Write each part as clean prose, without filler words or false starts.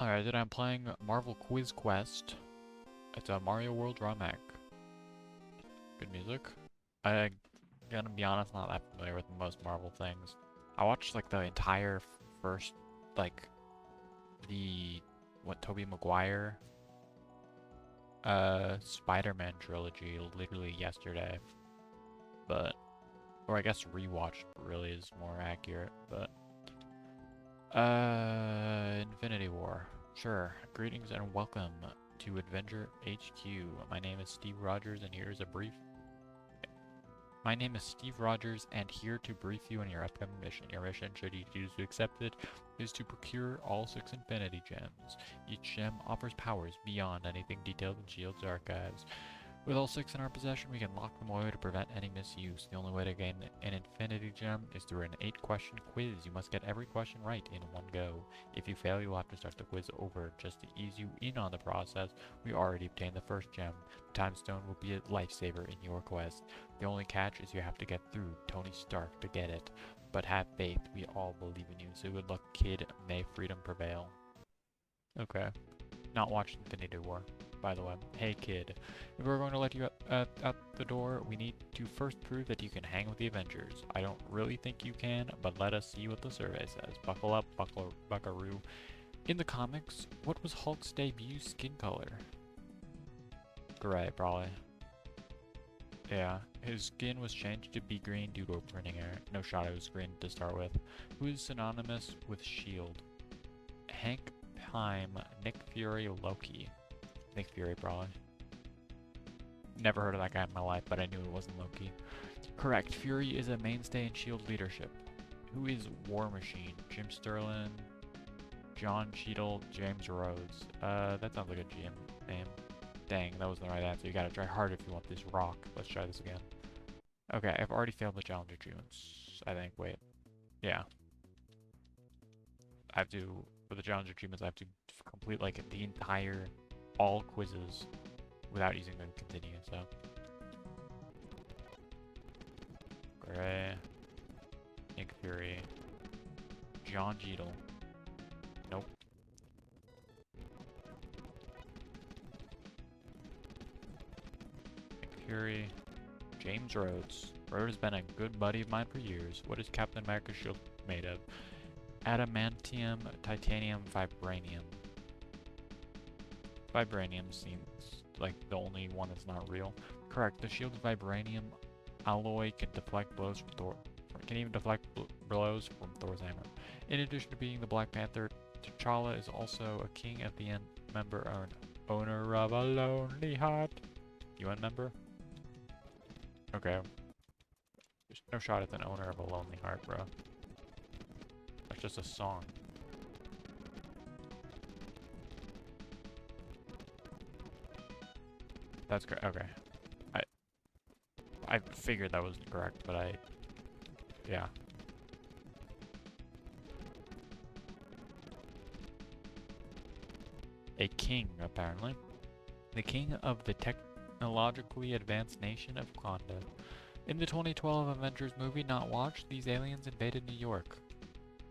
Alright, today I'm playing Marvel Quiz Quest. It's a Mario World romhack. Good music. I'm gonna be honest, not that familiar with most Marvel things. I watched like the entire first, like, Tobey Maguire, Spider-Man trilogy literally yesterday. But, or I guess rewatched really is more accurate, but. Infinity War. Sure. Greetings and welcome to Adventure HQ. My name is Steve Rogers and here is a brief... My name is Steve Rogers and here to brief you on your upcoming mission. Your mission, should you choose to accept it, is to procure all 6 Infinity Gems. Each gem offers powers beyond anything detailed in S.H.I.E.L.D.'s archives. With all 6 in our possession, we can lock them away to prevent any misuse. The only way to gain an Infinity Gem is through an 8-question quiz. You must get every question right in one go. If you fail, you'll have to start the quiz over. Just to ease you in on the process, we already obtained the first gem. The Time Stone will be a lifesaver in your quest. The only catch is you have to get through Tony Stark to get it. But have faith, we all believe in you, so good luck, kid. May freedom prevail. Okay. Not watched Infinity War, by the way. Hey kid, if we're going to let you out the door, we need to first prove that you can hang with the Avengers. I don't really think you can, but let us see what the survey says. Buckle up, buckaroo. In the comics, what was Hulk's debut skin color? Gray, probably. Yeah, his skin was changed to be green due to a printing error. No shot it was green to start with. Who is synonymous with S.H.I.E.L.D.? Hank Pym, Nick Fury, Loki. Nick Fury, probably. Never heard of that guy in my life, but I knew it wasn't Loki. Correct. Fury is a mainstay in S.H.I.E.L.D. leadership. Who is War Machine? Jim Sterling, John Cheadle, James Rhodes. That sounds like a GM name. Dang, that wasn't the right answer. You gotta try hard if you want this rock. Let's try this again. Okay, I've already failed the challenge achievements, I think. Wait. Yeah. I have to, for the challenge achievements, I have to complete, like, the entire, all quizzes without using the continue, so. Gray. Nick Fury. John Cheadle. Nope. Nick Fury. James Rhodes. Rhodes has been a good buddy of mine for years. What is Captain America's shield made of? Adamantium, titanium, vibranium. Vibranium seems like the only one that's not real. Correct. The shield's vibranium alloy can deflect blows from Thor. Can even deflect blows from Thor's hammer. In addition to being the Black Panther, T'Challa is also a King at the End member or an owner of a lonely heart. UN member? Okay. There's no shot at an owner of a lonely heart, bro. That's just a song. That's correct. Okay. I figured that wasn't correct, but yeah. A king, apparently. The king of the technologically advanced nation of Wakanda. In the 2012 Avengers movie not watched, these aliens invaded New York.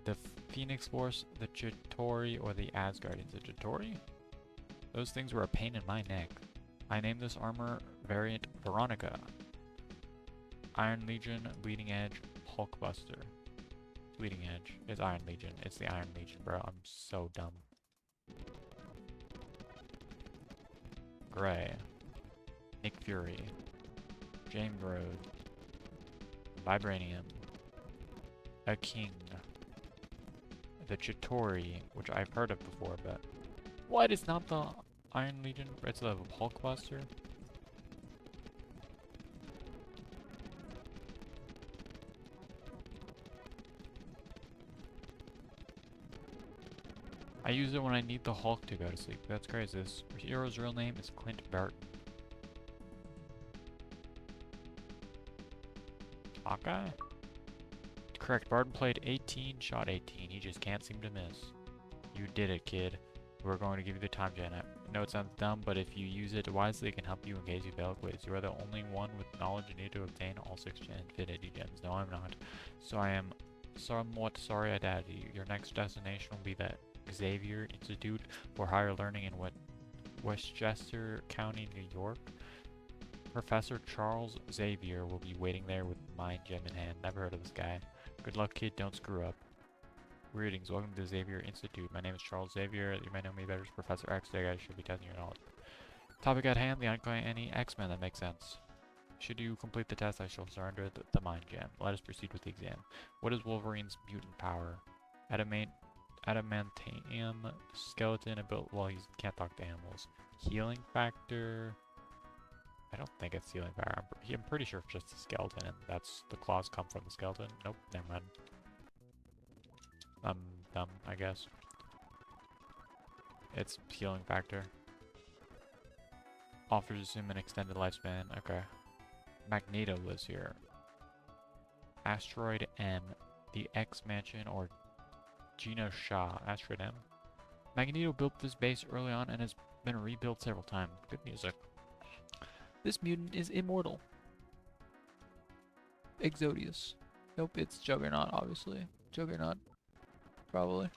The Phoenix Force, the Chitauri, or the Asgardians. The Chitauri? Those things were a pain in my neck. I named this armor variant Veronica. Iron Legion, Bleeding Edge, Hulkbuster. Bleeding Edge is Iron Legion. It's the Iron Legion, bro. I'm so dumb. Gray. Nick Fury. James Rhodes. Vibranium. A King. The Chitauri, which I've heard of before, but... What? It's not the Iron Legion? It's the Hulkbuster? I use it when I need the Hulk to go to sleep. That's crazy. This hero's real name is Clint Barton. Hawkeye? Correct. Barton played 18, shot 18. He just can't seem to miss. You did it, kid. We're going to give you the time gen. I know it sounds dumb, but if you use it wisely, it can help you in case you fail a quiz. You are the only one with knowledge needed to obtain all 6 Infinity Gems. No, I'm not. So I am somewhat sorry I doubted you. Your next destination will be that Xavier Institute for Higher Learning in Westchester County, New York. Professor Charles Xavier will be waiting there with Mind Gem in hand. Never heard of this guy. Good luck, kid. Don't screw up. Greetings. Welcome to Xavier Institute. My name is Charles Xavier. You may know me better as Professor X. Today I should be testing your knowledge. Topic at hand, the uncanny X-Men. That makes sense. Should you complete the test, I shall surrender the Mind Gem. Let us proceed with the exam. What is Wolverine's mutant power? Adamantium skeleton ability. Well, he can't talk to animals. Healing factor. I don't think it's healing power. I'm pretty sure it's just a skeleton, and that's the claws come from the skeleton. Nope, never mind. I'm dumb, I guess. It's healing factor. Offers assume an extended lifespan. Okay. Magneto lives here. Asteroid M. The X Mansion or Gina Shaw. Asteroid M. Magneto built this base early on and has been rebuilt several times. Good music. This mutant is immortal. Exodius. Nope, it's Juggernaut, obviously. Juggernaut. Probably.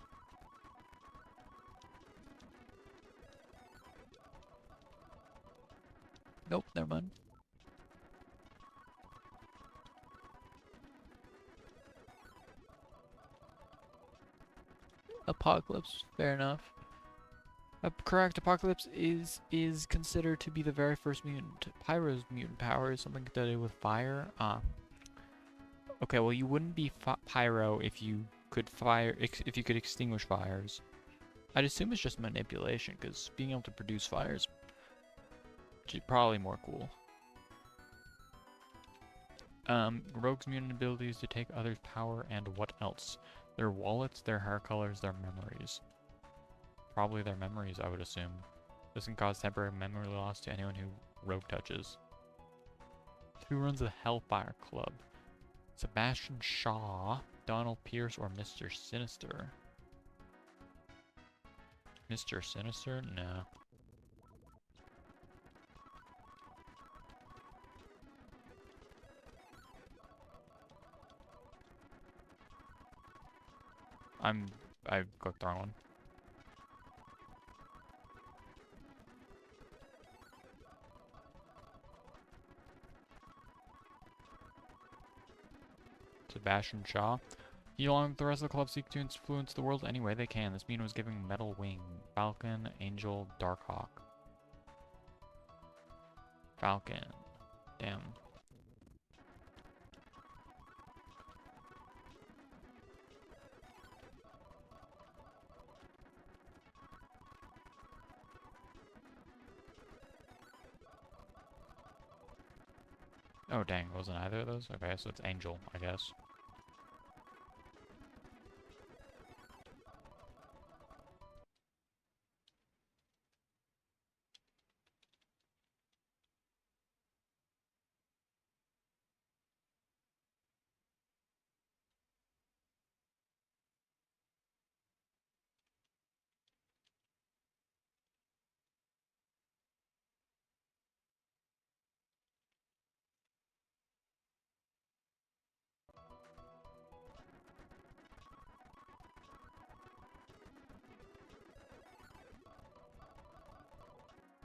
Nope, never mind. Apocalypse, fair enough. Correct, Apocalypse is considered to be the very first mutant. Pyro's mutant power is something to do with fire. Okay, well you wouldn't be Pyro if you could if you could extinguish fires. I'd assume it's just manipulation, because being able to produce fires is probably more cool. Rogue's mutant ability is to take others' power and what else? Their wallets, their hair colors, their memories. Probably their memories, I would assume. This can cause temporary memory loss to anyone who Rogue touches. Who runs the Hellfire Club? Sebastian Shaw, Donald Pierce, or Mr. Sinister? Mr. Sinister? No. I clicked the wrong one. Sebastian Shaw. He, along with the rest of the club, seek to influence the world any way they can. This mutant was giving Metal Wing, Falcon, Angel, Darkhawk. Falcon. Damn. Oh dang, wasn't either of those? Okay, so it's Angel, I guess.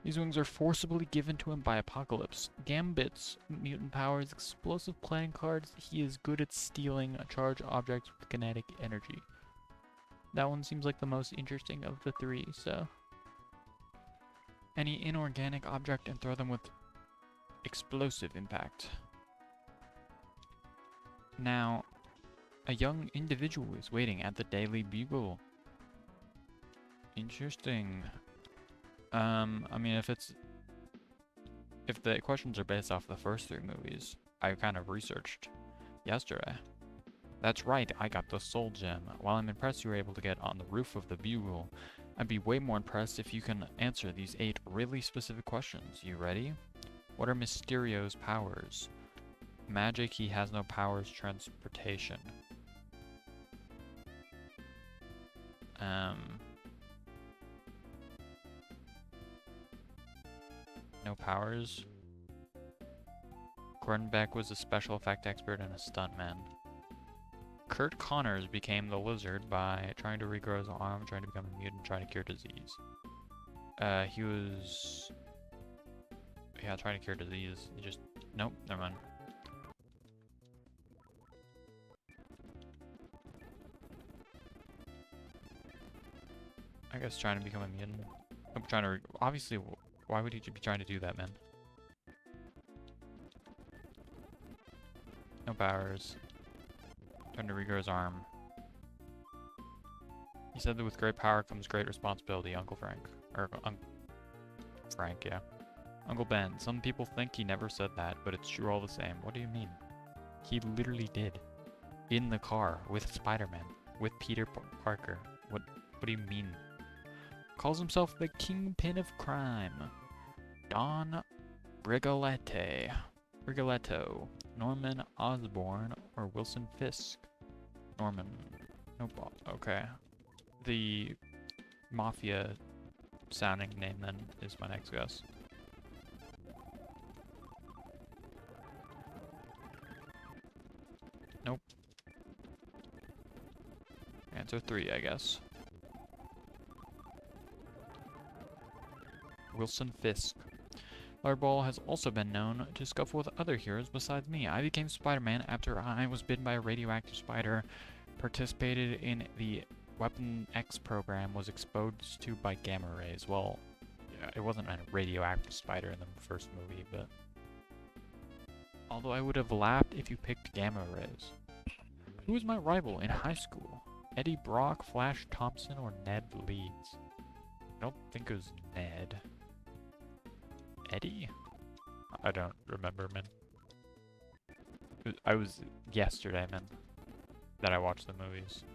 These wings are forcibly given to him by Apocalypse. Gambit's mutant power is explosive playing cards. He is good at stealing charged objects with kinetic energy. That one seems like the most interesting of the three, so. Any inorganic object and throw them with explosive impact. Now, a young individual is waiting at the Daily Bugle. Interesting. I mean, if the questions are based off the first three movies, I kind of researched yesterday. That's right, I got the Soul Gem. While I'm impressed you were able to get on the roof of the Bugle, I'd be way more impressed if you can answer these 8 really specific questions. You ready? What are Mysterio's powers? Magic, he has no powers. Transportation. No powers. Gordon Beck was a special effect expert and a stuntman. Kurt Connors became the Lizard by trying to regrow his arm, trying to become a mutant, trying to cure disease. He was... Yeah, trying to cure disease. He just... Nope, never mind. I guess trying to become a mutant. I'm trying to... Obviously, why would he be trying to do that, man? No powers. Trying to regrow his arm. He said that with great power comes great responsibility, Uncle Frank. Or, Frank, yeah. Uncle Ben. Some people think he never said that, but it's true all the same. What do you mean? He literally did. In the car, with Spider-Man. With Peter Parker. What do you mean? Calls himself the Kingpin of Crime. Don Rigoletto. Norman Osborn or Wilson Fisk. Norman. Nope. Okay. The Mafia sounding name then is my next guess. Nope. Answer 3, I guess. Wilson Fisk. Fireball has also been known to scuffle with other heroes besides me. I became Spider-Man after I was bitten by a radioactive spider, participated in the Weapon X program, was exposed to by gamma rays. Well, yeah, it wasn't a radioactive spider in the first movie, but... Although I would have laughed if you picked gamma rays. Who was my rival in high school? Eddie Brock, Flash Thompson, or Ned Leeds? I don't think it was Ned. Eddie? I don't remember, man. I was yesterday, man, that I watched the movies.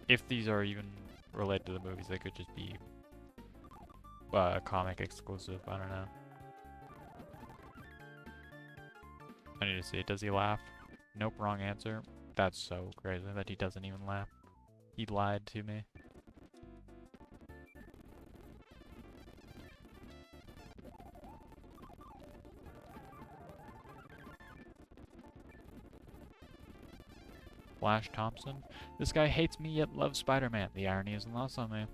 If these are even related to the movies, they could just be comic exclusive. I don't know. I need to see it. Does he laugh? Nope, wrong answer. That's so crazy that he doesn't even laugh. He lied to me. Flash Thompson. This guy hates me yet loves Spider-Man. The irony isn't lost on me.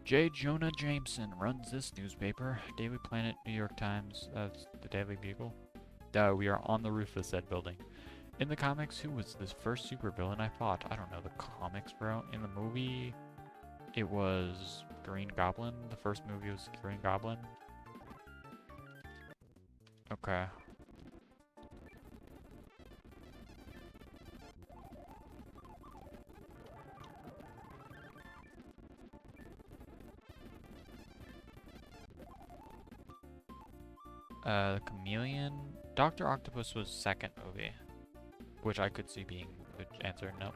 J. Jonah Jameson runs this newspaper. Daily Planet, New York Times. That's the Daily Bugle. Duh, we are on the roof of said building. In the comics, who was this first supervillain I fought? I don't know the comics, bro. In the movie, it was Green Goblin. The first movie was Green Goblin. Okay. Chameleon? Dr. Octopus was second movie, which I could see being the answer. Nope.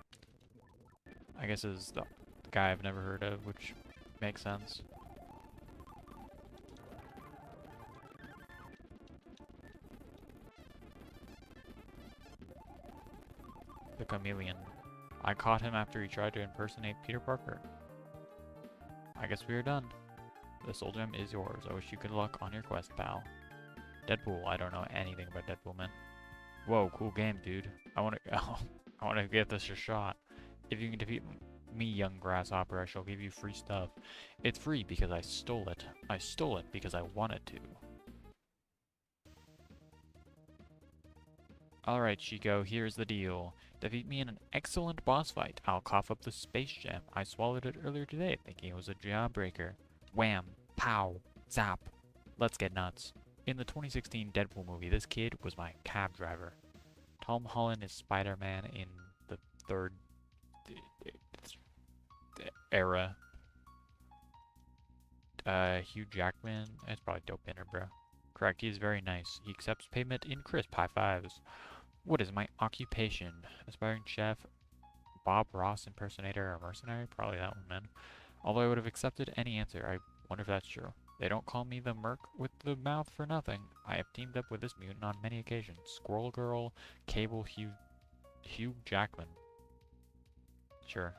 I guess is the guy I've never heard of, which makes sense. The Chameleon. I caught him after he tried to impersonate Peter Parker. I guess we are done. The soul gem is yours. I wish you good luck on your quest, pal. Deadpool. I don't know anything about Deadpool, man. Whoa, cool game, dude. I want to give this a shot. If you can defeat me, young grasshopper, I shall give you free stuff. It's free because I stole it. I stole it because I wanted to. Alright, Chico, here's the deal. Defeat me in an excellent boss fight. I'll cough up the space gem. I swallowed it earlier today, thinking it was a jawbreaker. Wham! Pow! Zap! Let's get nuts. In the 2016 Deadpool movie, this kid was my cab driver. Tom Holland is Spider-Man in the third era. Hugh Jackman, that's probably dope inner, bro. Correct, he is very nice. He accepts payment in crisp high fives. What is my occupation? Aspiring chef, Bob Ross impersonator, or mercenary? Probably that one, man. Although I would have accepted any answer, I wonder if that's true. They don't call me the Merc with the mouth for nothing. I have teamed up with this mutant on many occasions. Squirrel Girl, Cable, Hugh Jackman. Sure.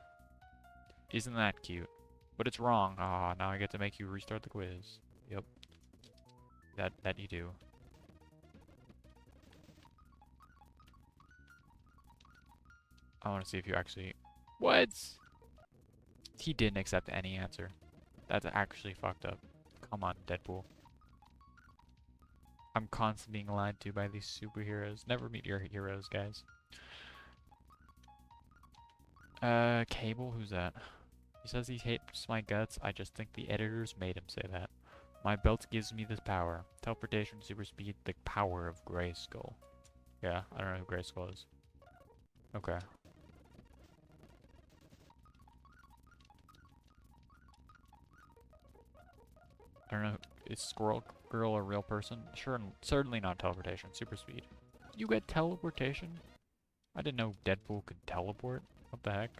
Isn't that cute? But it's wrong. Ah, now I get to make you restart the quiz. Yep. That you do. I want to see if you actually... What? He didn't accept any answer. That's actually fucked up. Come on, Deadpool. I'm constantly being lied to by these superheroes. Never meet your heroes, guys. Cable? Who's that? He says he hates my guts. I just think the editors made him say that. My belt gives me this power. Teleportation, super speed, the power of Grayskull. Yeah, I don't know who Grayskull is. Okay. I don't know. Is Squirrel Girl a real person? Sure, certainly not teleportation. Super speed. You get teleportation? I didn't know Deadpool could teleport. What the heck?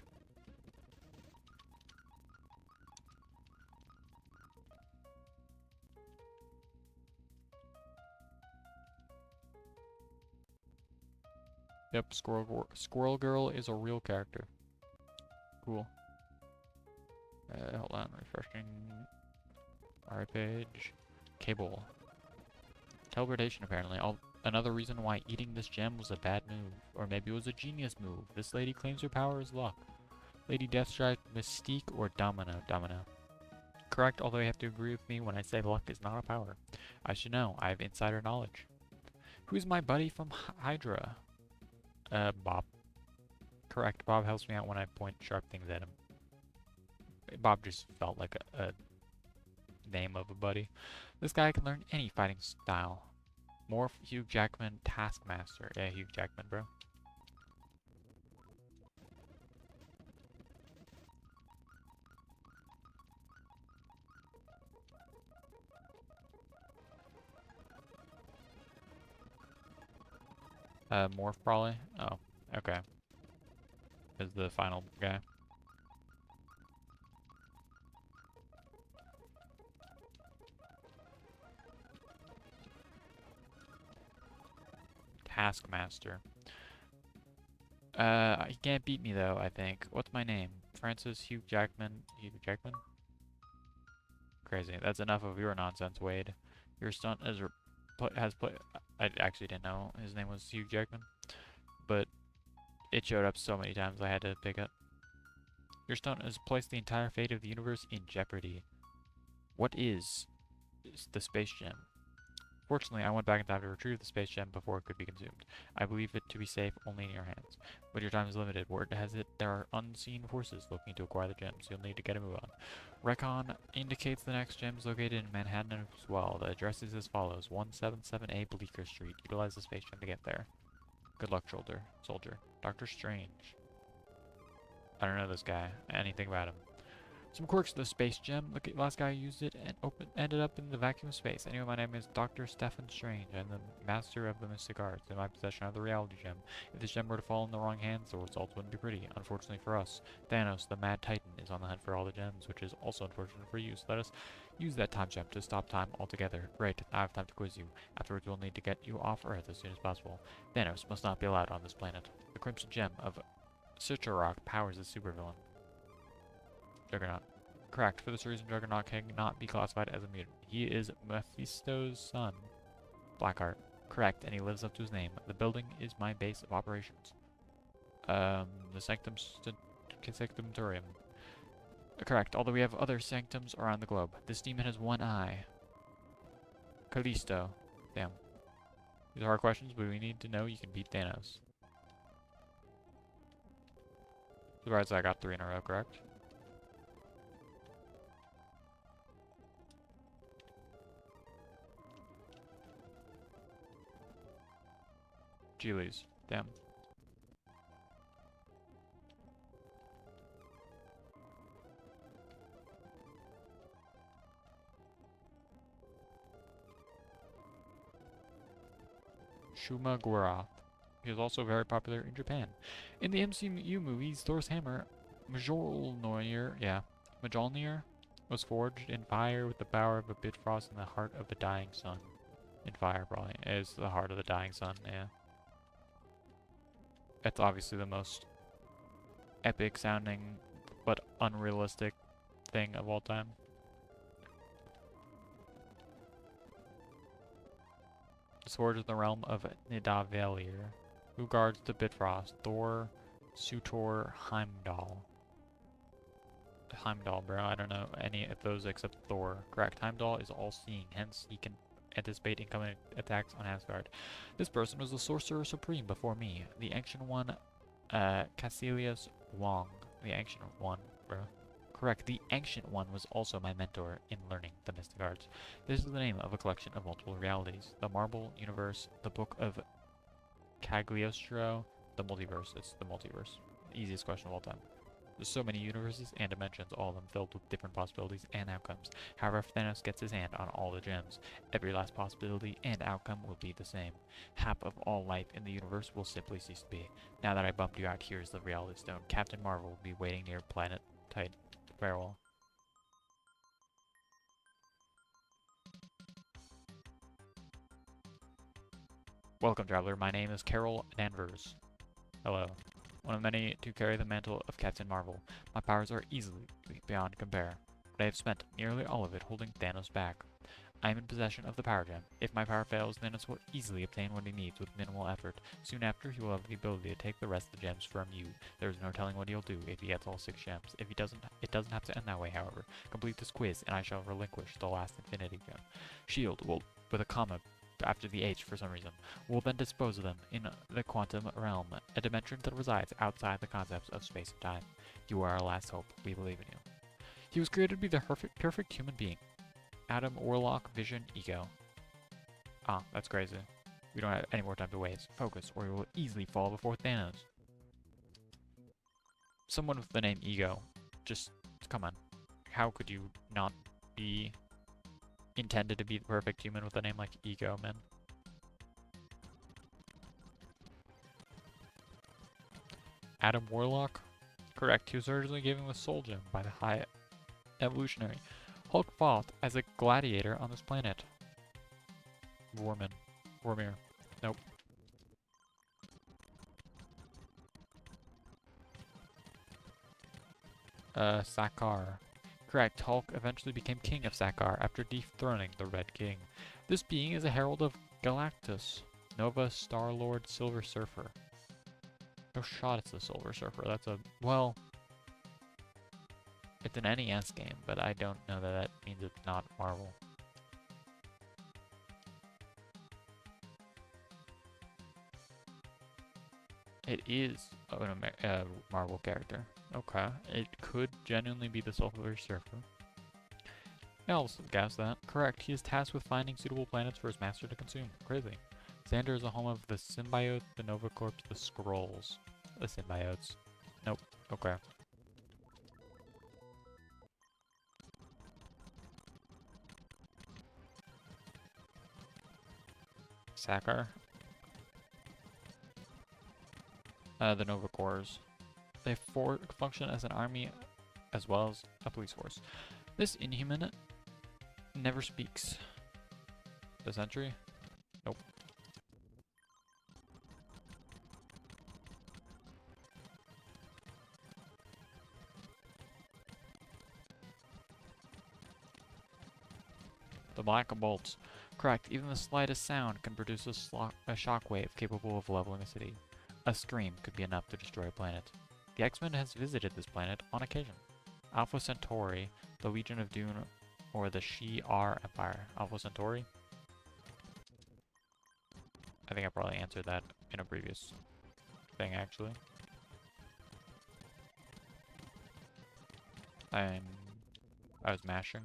Yep, Squirrel Girl is a real character. Cool. Hold on, refreshing. Alright, page. Cable. Teleportation, apparently. Another reason why eating this gem was a bad move. Or maybe it was a genius move. This lady claims her power is luck. Lady Deathstrike, Mystique, or Domino? Domino. Correct, although you have to agree with me when I say luck is not a power. I should know. I have insider knowledge. Who's my buddy from Hydra? Bob. Correct. Bob helps me out when I point sharp things at him. Bob just felt like a name of a buddy. This guy can learn any fighting style. Morph Hugh Jackman Taskmaster. Yeah, Hugh Jackman, bro. Morph probably. Oh, okay. Is the final guy. Taskmaster. He can't beat me though, I think. What's my name? Francis Hugh Jackman. Hugh Jackman? Crazy. That's enough of your nonsense, Wade. Your stunt has played. I actually didn't know his name was Hugh Jackman, but it showed up so many times I had to pick up. Your stunt has placed the entire fate of the universe in jeopardy. What is the space gem? Fortunately, I went back in time to retrieve the space gem before it could be consumed. I believe it to be safe only in your hands. But your time is limited. Word has it there are unseen forces looking to acquire the gems. You'll need to get a move on. Recon indicates the next gem is located in Manhattan as well. The address is as follows. 177A Bleecker Street. Utilize the space gem to get there. Good luck, soldier. Doctor Strange. I don't know this guy. Anything about him. Some quirks of the space gem. Look at last guy who used it and ended up in the vacuum of space. Anyway, my name is Dr. Stephen Strange. I'm the master of the mystic arts. In my possession of the reality gem. If this gem were to fall in the wrong hands, the results wouldn't be pretty. Unfortunately for us, Thanos, the Mad Titan, is on the hunt for all the gems, which is also unfortunate for you. So let us use that time gem to stop time altogether. Great, I have time to quiz you. Afterwards, we'll need to get you off Earth as soon as possible. Thanos must not be allowed on this planet. The Crimson Gem of Citrorock powers the supervillain. Juggernaut. Correct. For this reason, Juggernaut cannot be classified as a mutant. He is Mephisto's son. Blackheart. Correct, and he lives up to his name. The building is my base of operations. The Sanctumtorium. Correct, although we have other sanctums around the globe. This demon has one eye. Callisto. Damn. These are hard questions, but we need to know you can beat Thanos. Surprised I got 3 in a row, correct? Geely's. Damn. Shuma Gorath. He is also very popular in Japan. In the MCU movies, Thor's hammer, Mjolnir, was forged in fire with the power of a Bifrost in the heart of the dying sun. In fire, probably. It is the heart of the dying sun, yeah. That's obviously the most epic sounding but unrealistic thing of all time. The sword is in the realm of Nidavellir. Who guards the Bifrost? Thor, Sutor Heimdall. Heimdall, bro. I don't know any of those except Thor. Correct. Heimdall is all-seeing, hence he can anticipate incoming attacks on Asgard. This person was the Sorcerer Supreme before me. The Ancient One, Cassilius Wong. The Ancient One, bro. Correct. The Ancient One was also my mentor in learning the mystic arts. This is the name of a collection of multiple realities. The Marble Universe, the Book of Cagliostro, the Multiverse. It's the multiverse. The easiest question of all time. There's so many universes and dimensions, all of them filled with different possibilities and outcomes. However, if Thanos gets his hand on all the gems, every last possibility and outcome will be the same. Half of all life in the universe will simply cease to be. Now that I bumped you out, here's the Reality Stone. Captain Marvel will be waiting near Planet Titan. Farewell. Welcome, traveler. My name is Carol Danvers. Hello. One of many to carry the mantle of Captain Marvel. My powers are easily beyond compare, but I have spent nearly all of it holding Thanos back. I am in possession of the power gem. If my power fails, Thanos will easily obtain what he needs with minimal effort. Soon after, he will have the ability to take the rest of the gems from you. There is no telling what he'll do if he gets all 6 gems. If he doesn't, it doesn't have to end that way, however. Complete this quiz, and I shall relinquish the last Infinity Gem. Shield will, with a comma after the H for some reason, will then dispose of them in the quantum realm, a dimension that resides outside the concepts of space and time. You are our last hope. We believe in you. He was created to be the perfect human being. Adam, Warlock, Vision, Ego. Ah, that's crazy. We don't have any more time to waste. Focus, or you will easily fall before Thanos. Someone with the name Ego. Just, come on. How could you not be intended to be the perfect human with a name like Ego, man? Adam Warlock? Correct. He was originally given the Soul Gem by the High Evolutionary. Hulk fought as a gladiator on this planet. Vormir. Nope. Sakaar. Correct. Hulk eventually became king of Sakaar after dethroning the Red King. This being is a herald of Galactus. Nova, Star-Lord, Silver Surfer. No shot it's the Silver Surfer. That's a... well... it's an NES game, but I don't know that that means it's not Marvel. It is a Marvel character. Okay. It could genuinely be the Silver Surfer. I also guess that. Correct. He is tasked with finding suitable planets for his master to consume. Crazy. Xander is the home of the Symbiote, the Nova Corps, the Skrulls. The Symbiotes. Nope. Okay. Sakaar. The Nova Corps. They function as an army as well as a police force. This Inhuman never speaks. The Sentry? Nope. The Black Bolts. Correct. Even the slightest sound can produce a shockwave capable of leveling a city. A scream could be enough to destroy a planet. The X-Men has visited this planet on occasion. Alpha Centauri, the Legion of Doom, or the Shi'ar Empire. Alpha Centauri? I think I probably answered that in a previous thing, actually. I was mashing.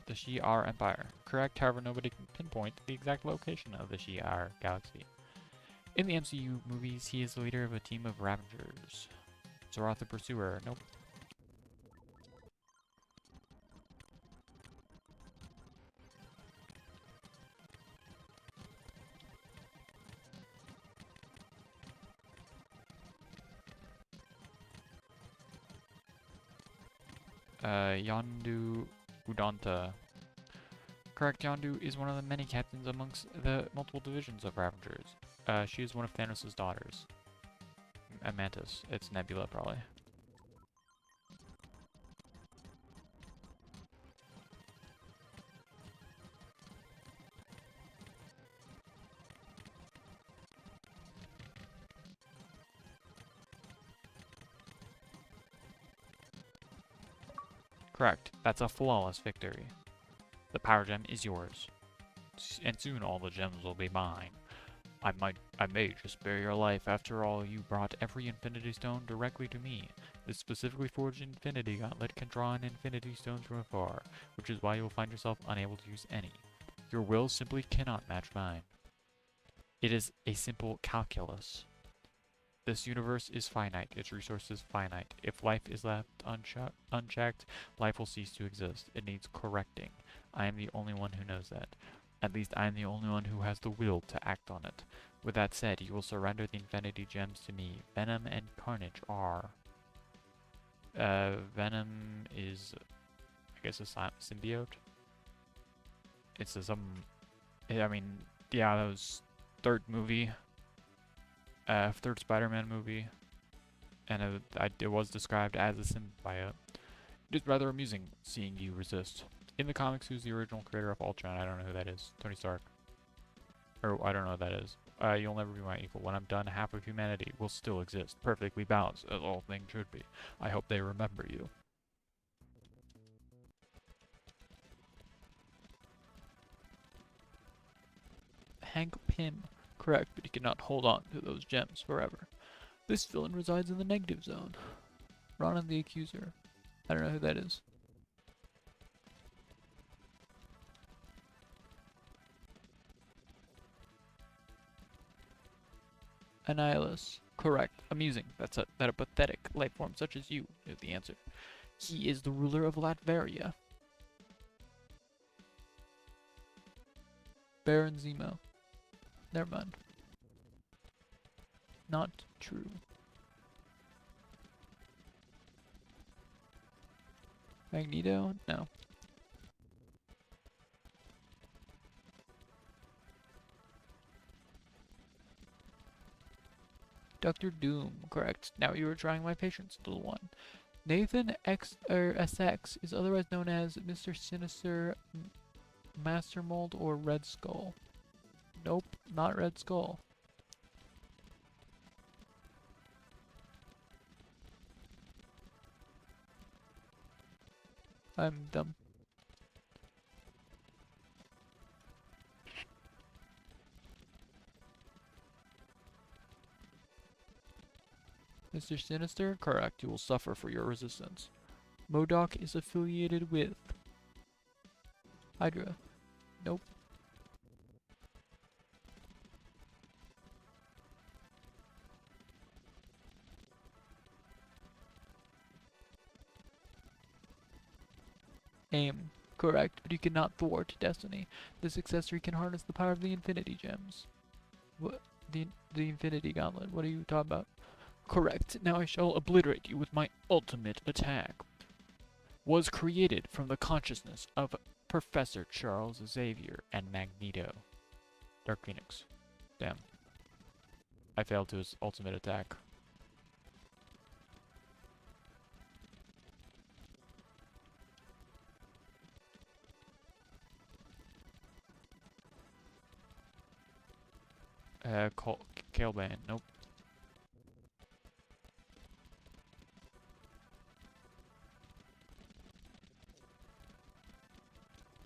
The Shi'ar Empire. Correct, however, nobody can pinpoint the exact location of the Shi'ar galaxy. In the MCU movies, he is the leader of a team of Ravengers. Zorath the Pursuer. Nope. Yondu Udonta. Correct, Yondu is one of the many captains amongst the multiple divisions of Ravengers. She is one of Thanos' daughters. Mantis. It's Nebula, probably. Correct. That's a flawless victory. The power gem is yours. And soon all the gems will be mine. I may just spare your life. After all, you brought every Infinity Stone directly to me. This specifically forged Infinity Gauntlet can draw in Infinity Stones from afar, which is why you will find yourself unable to use any. Your will simply cannot match mine. It is a simple calculus. This universe is finite, its resources finite. If life is left unchecked, life will cease to exist. It needs correcting. I am the only one who knows that. At least I am the only one who has the will to act on it. With that said, you will surrender the Infinity Gems to me. Venom and Carnage are... Venom is, I guess, a symbiote. It's I mean, yeah, that was third movie. Third Spider-Man movie. And it was described as a symbiote. It is rather amusing seeing you resist. In the comics, who's the original creator of Ultron? I don't know who that is. Tony Stark. Or, I don't know who that is. You'll never be my equal. When I'm done, half of humanity will still exist, perfectly balanced, as all things should be. I hope they remember you. Hank Pym. Correct, but he cannot hold on to those gems forever. This villain resides in the negative zone. Ronan the Accuser. I don't know who that is. Annihilus. Correct. Amusing. That a pathetic life form such as you knew the answer. He is the ruler of Latveria. Baron Zemo. Never mind. Not true. Magneto? No. Dr. Doom, correct. Now you are trying my patience, little one. Nathan SX is otherwise known as Mr. Sinister, Master Mold, or Red Skull. Nope, not Red Skull. I'm dumb. Mr. Sinister? Correct. You will suffer for your resistance. MODOK is affiliated with Hydra. Nope. AIM. Correct, but you cannot thwart destiny. This accessory can harness the power of the Infinity Gems. What? The Infinity Gauntlet. What are you talking about? Correct. Now I shall obliterate you with my ultimate attack. Was created from the consciousness of Professor Charles Xavier and Magneto. Dark Phoenix. Damn. I failed to his ultimate attack. Kalebane. Nope.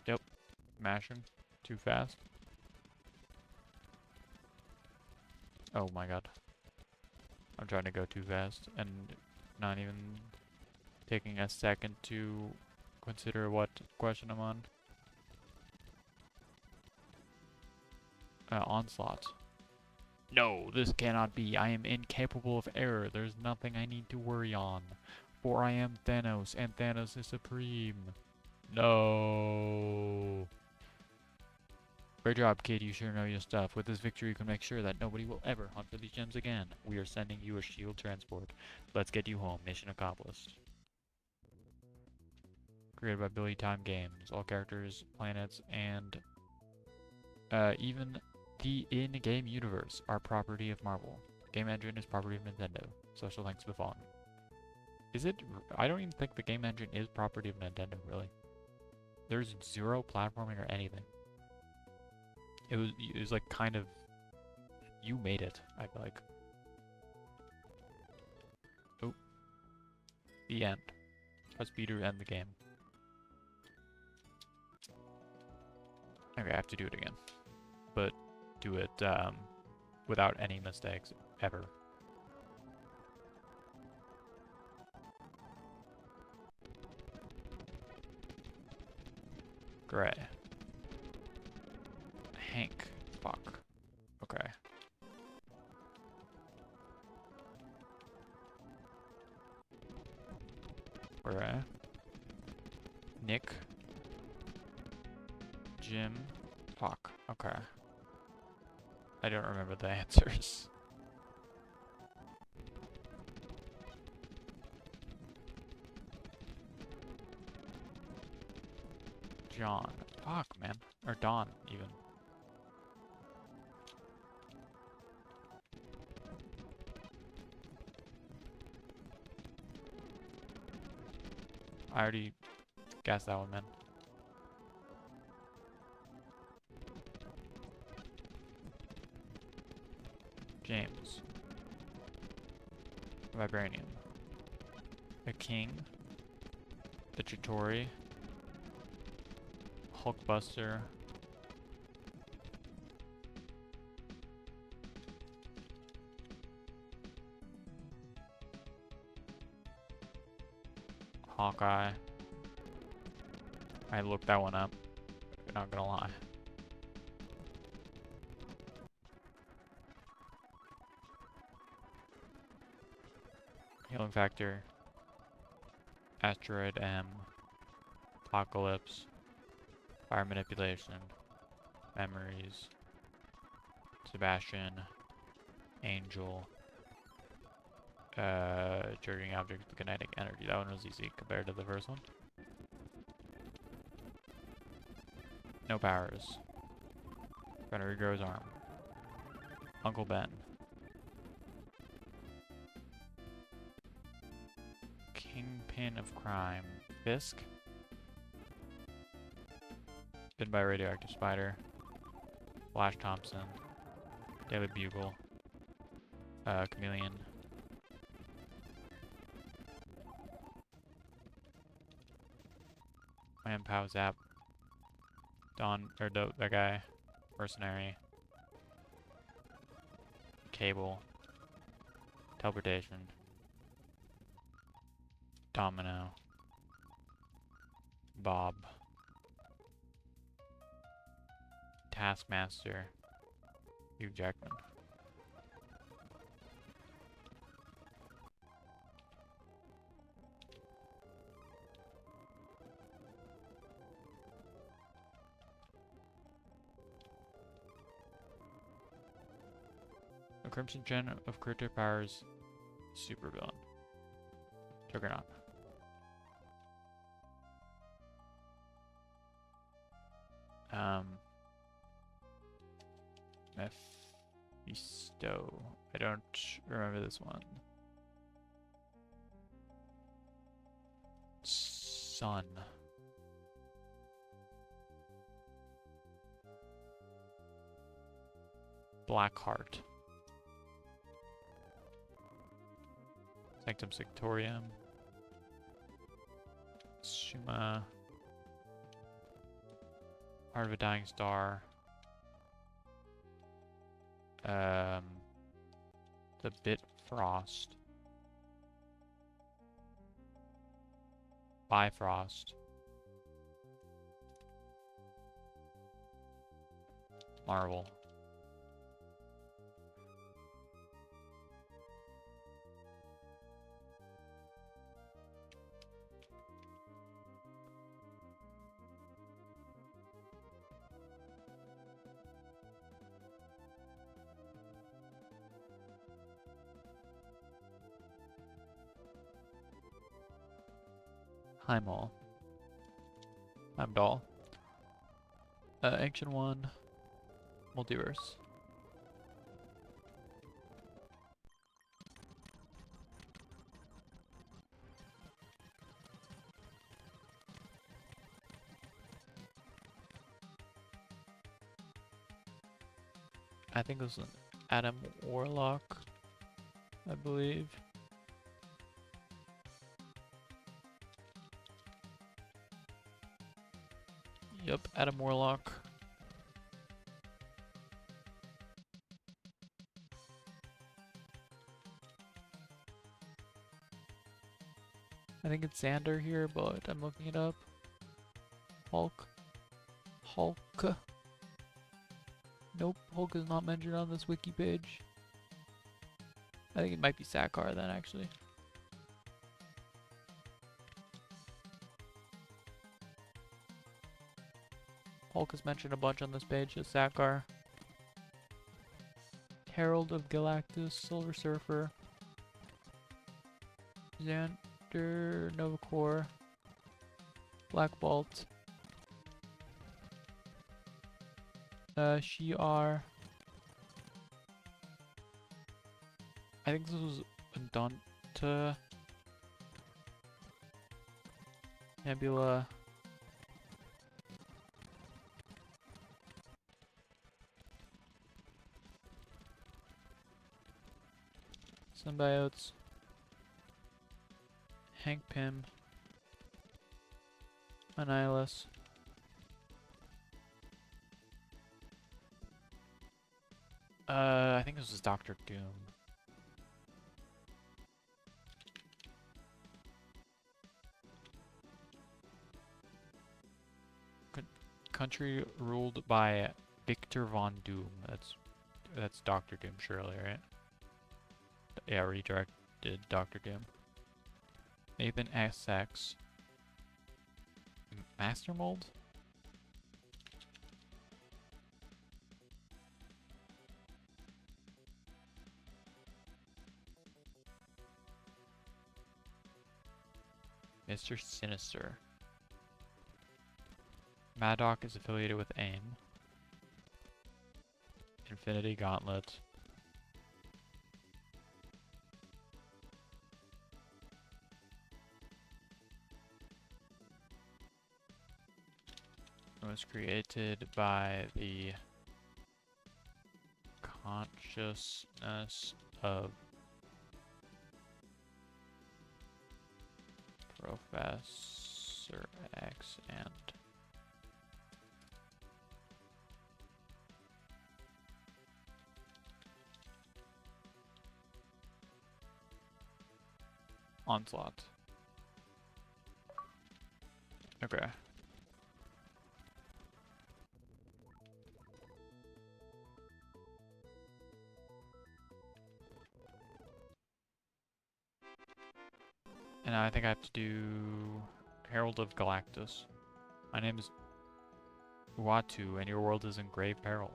Yep. Mashing. Too fast. Oh my god. I'm trying to go too fast and not even taking a second to consider what question I'm on. Onslaught. No, this cannot be. I am incapable of error. There's nothing I need to worry on. For I am Thanos, and Thanos is supreme. No. Great job, kid. You sure know your stuff. With this victory, you can make sure that nobody will ever hunt for these gems again. We are sending you a shield transport. Let's get you home. Mission accomplished. Created by Billy Time Games. All characters, planets, and even the in-game universe are property of Marvel. Game engine is property of Nintendo. Social links to the following. Is it? I don't even think the game engine is property of Nintendo, really. There's zero platforming or anything. It was like kind of, you made it, I feel like. Oh. The end. Press B to end the game. Okay, I have to do it again. But do it without any mistakes ever. Gray. Hank. Fuck. Okay. Gray. Nick. Jim. Fuck. Okay. I don't remember the answers. John. Fuck, man. Or Don, even. I already guessed that one, man. James. Vibranium. The King. The Chitori. Hulkbuster. Hawkeye. I looked that one up. Not gonna lie. Healing Factor. Asteroid M. Apocalypse. Fire Manipulation. Memories. Sebastian. Angel. Charging object with kinetic energy. That one was easy compared to the first one. No powers. Gonna regrow his arm. Uncle Ben. Kingpin of crime. Fisk. Bitten by a radioactive spider. Flash Thompson. Daily Bugle. Chameleon. Manpow Zap. Don, or that guy. Mercenary. Cable. Teleportation. Domino. Bob. Taskmaster. Hugh Jackman. A Crimson Gen of Crypto Powers supervillain. Juggernaut. Mephisto. I don't remember this one. Sun. Blackheart. Sanctum Sanctorium. Shuma. Heart of a Dying Star. The Bitfrost. Bifrost. Marvel. Heimdall. Heimdall. Ancient One. Multiverse. I think it was an Adam Warlock, I believe. Yep, Adam Warlock. I think it's Xander here, but I'm looking it up. Hulk. Hulk. Nope, Hulk is not mentioned on this wiki page. I think it might be Sakar then, actually. Hulk is mentioned a bunch on this page as Sakar. Herald of Galactus, Silver Surfer. Xander, Novacore. Black Bolt. Shi'ar. I think this was Danta. Nebula. Symbiotes. Hank Pym. Annihilus. I think this was Doctor Doom. Country ruled by Victor Von Doom. That's Doctor Doom, surely, right? Yeah, redirected Doctor Doom. Nathan SX. Master Mold? Mr. Sinister. Maddock is affiliated with AIM. Infinity Gauntlet. It was created by the consciousness of Professor X and Onslaught. Okay. And now I think I have to do Herald of Galactus. My name is Uatu, and your world is in grave peril.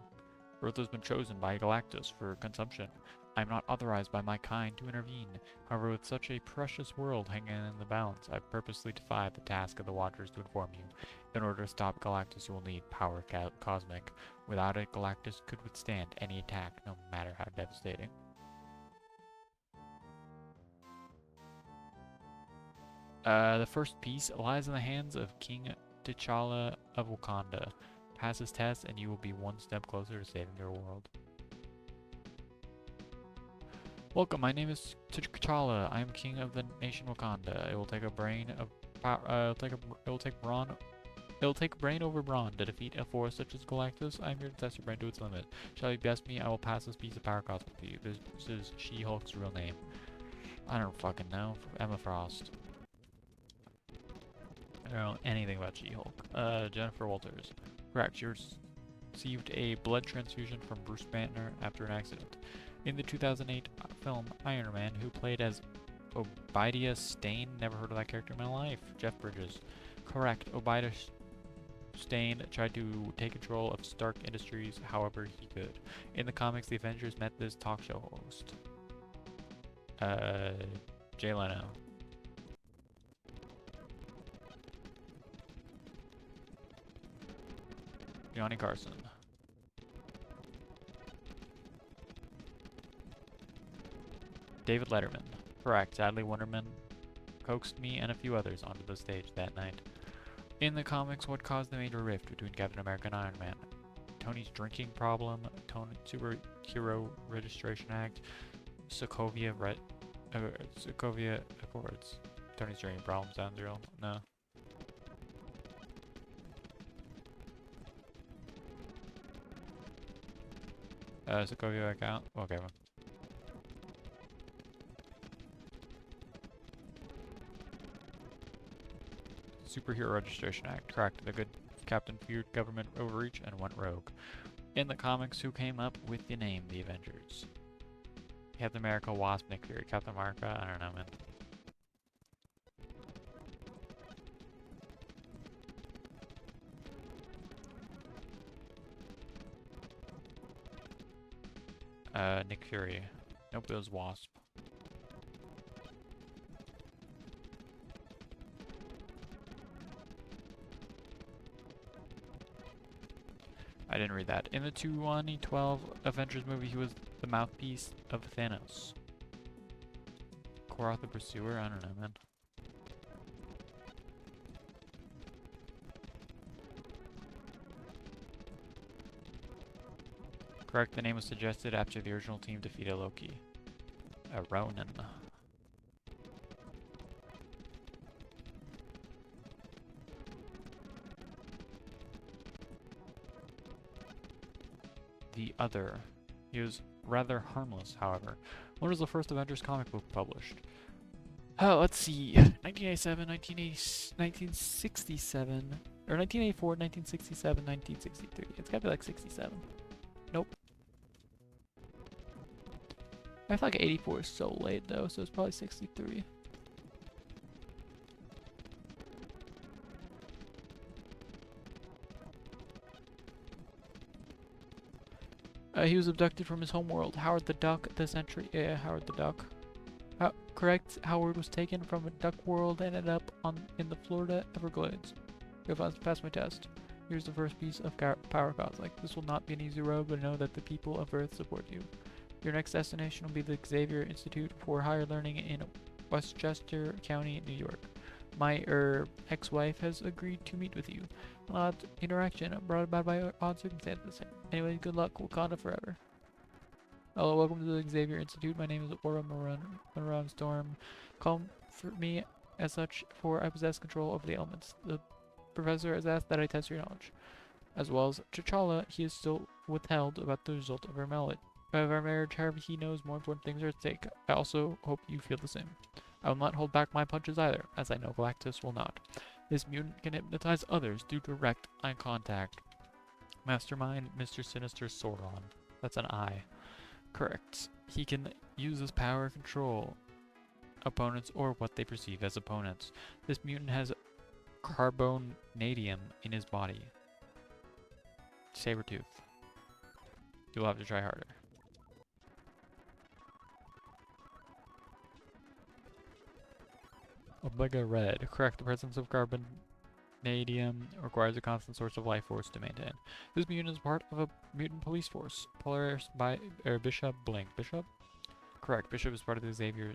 Earth has been chosen by Galactus for consumption. I am not authorized by my kind to intervene. However, with such a precious world hanging in the balance, I purposely defied the task of the Watchers to inform you. In order to stop Galactus, you will need power cosmic. Without it, Galactus could withstand any attack, no matter how devastating. The first piece lies in the hands of King T'Challa of Wakanda. Pass this test and you will be one step closer to saving your world. Welcome, my name is T'Challa. I am king of the nation Wakanda. It will take a brain of It'll take brain over brawn to defeat a force such as Galactus. I am here to test your brain to its limit. Shall you best me? I will pass this piece of power cosmic to you. This is She-Hulk's real name. I don't fucking know. Emma Frost. I don't know anything about She-Hulk. Jennifer Walters. Correct. She received a blood transfusion from Bruce Banner after an accident. In the 2008 film Iron Man, who played as Obadiah Stane, never heard of that character in my life. Jeff Bridges. Correct. Obadiah Stane tried to take control of Stark Industries however he could. In the comics, the Avengers met this talk show host. Jay Leno. Johnny Carson. David Letterman. Correct. Sadly, Wonderman coaxed me and a few others onto the stage that night. In the comics, what caused the major rift between Captain America and Iron Man? Tony's drinking problem, Superhero Registration Act, Sokovia Accords. Tony's drinking problem sounds real. No. Sokovia account? Okay. Superhero Registration Act. Correct. The good captain feared government overreach and went rogue. In the comics, who came up with the name The Avengers? Captain America, Wasp, Nick Fury. Captain America? I don't know, man. Nick Fury. Nope, it was Wasp. I didn't read that. In the 2012 Avengers movie, he was the mouthpiece of Thanos. Korath the Pursuer? I don't know, man. Correct, the name was suggested after the original team defeated Loki. Ronan. The Other. He was rather harmless, however. When was the first Avengers comic book published? Oh, let's see. 1987, 1967, or 1984, 1967, 1963. It's gotta be like 67. Nope. I feel like 84 is so late though, so it's probably 63. He was abducted from his homeworld. Howard the Duck, the century. Yeah, Howard the Duck. Correct. Howard was taken from a duck world and ended up in the Florida Everglades. If I pass my test. Here's the first piece of power cosmic. This will not be an easy road, but know that the people of Earth support you. Your next destination will be the Xavier Institute for Higher Learning in Westchester County, New York. My ex-wife has agreed to meet with you. An odd interaction brought about by odd circumstances. Anyway, good luck, Wakanda forever. Hello, welcome to the Xavier Institute. My name is Aura Maran Storm. Call for me as such, for I possess control over the elements. The professor has asked that I test your knowledge. As well as T'Challa, he is still withheld about the result of our marriage. However, he knows more important things are at stake. I also hope you feel the same. I will not hold back my punches either, as I know Galactus will not. This mutant can hypnotize others through direct eye contact. Mastermind, Mr. Sinister Sauron. That's an I. Correct. He can use his power to control opponents or what they perceive as opponents. This mutant has carbonadium in his body. Sabretooth. You'll have to try harder. Omega Red. Correct. The presence of carbonadium requires a constant source of life force to maintain. This mutant is part of a mutant police force. Polaris by Bishop Blink. Bishop? Correct. Bishop is part of the Xavier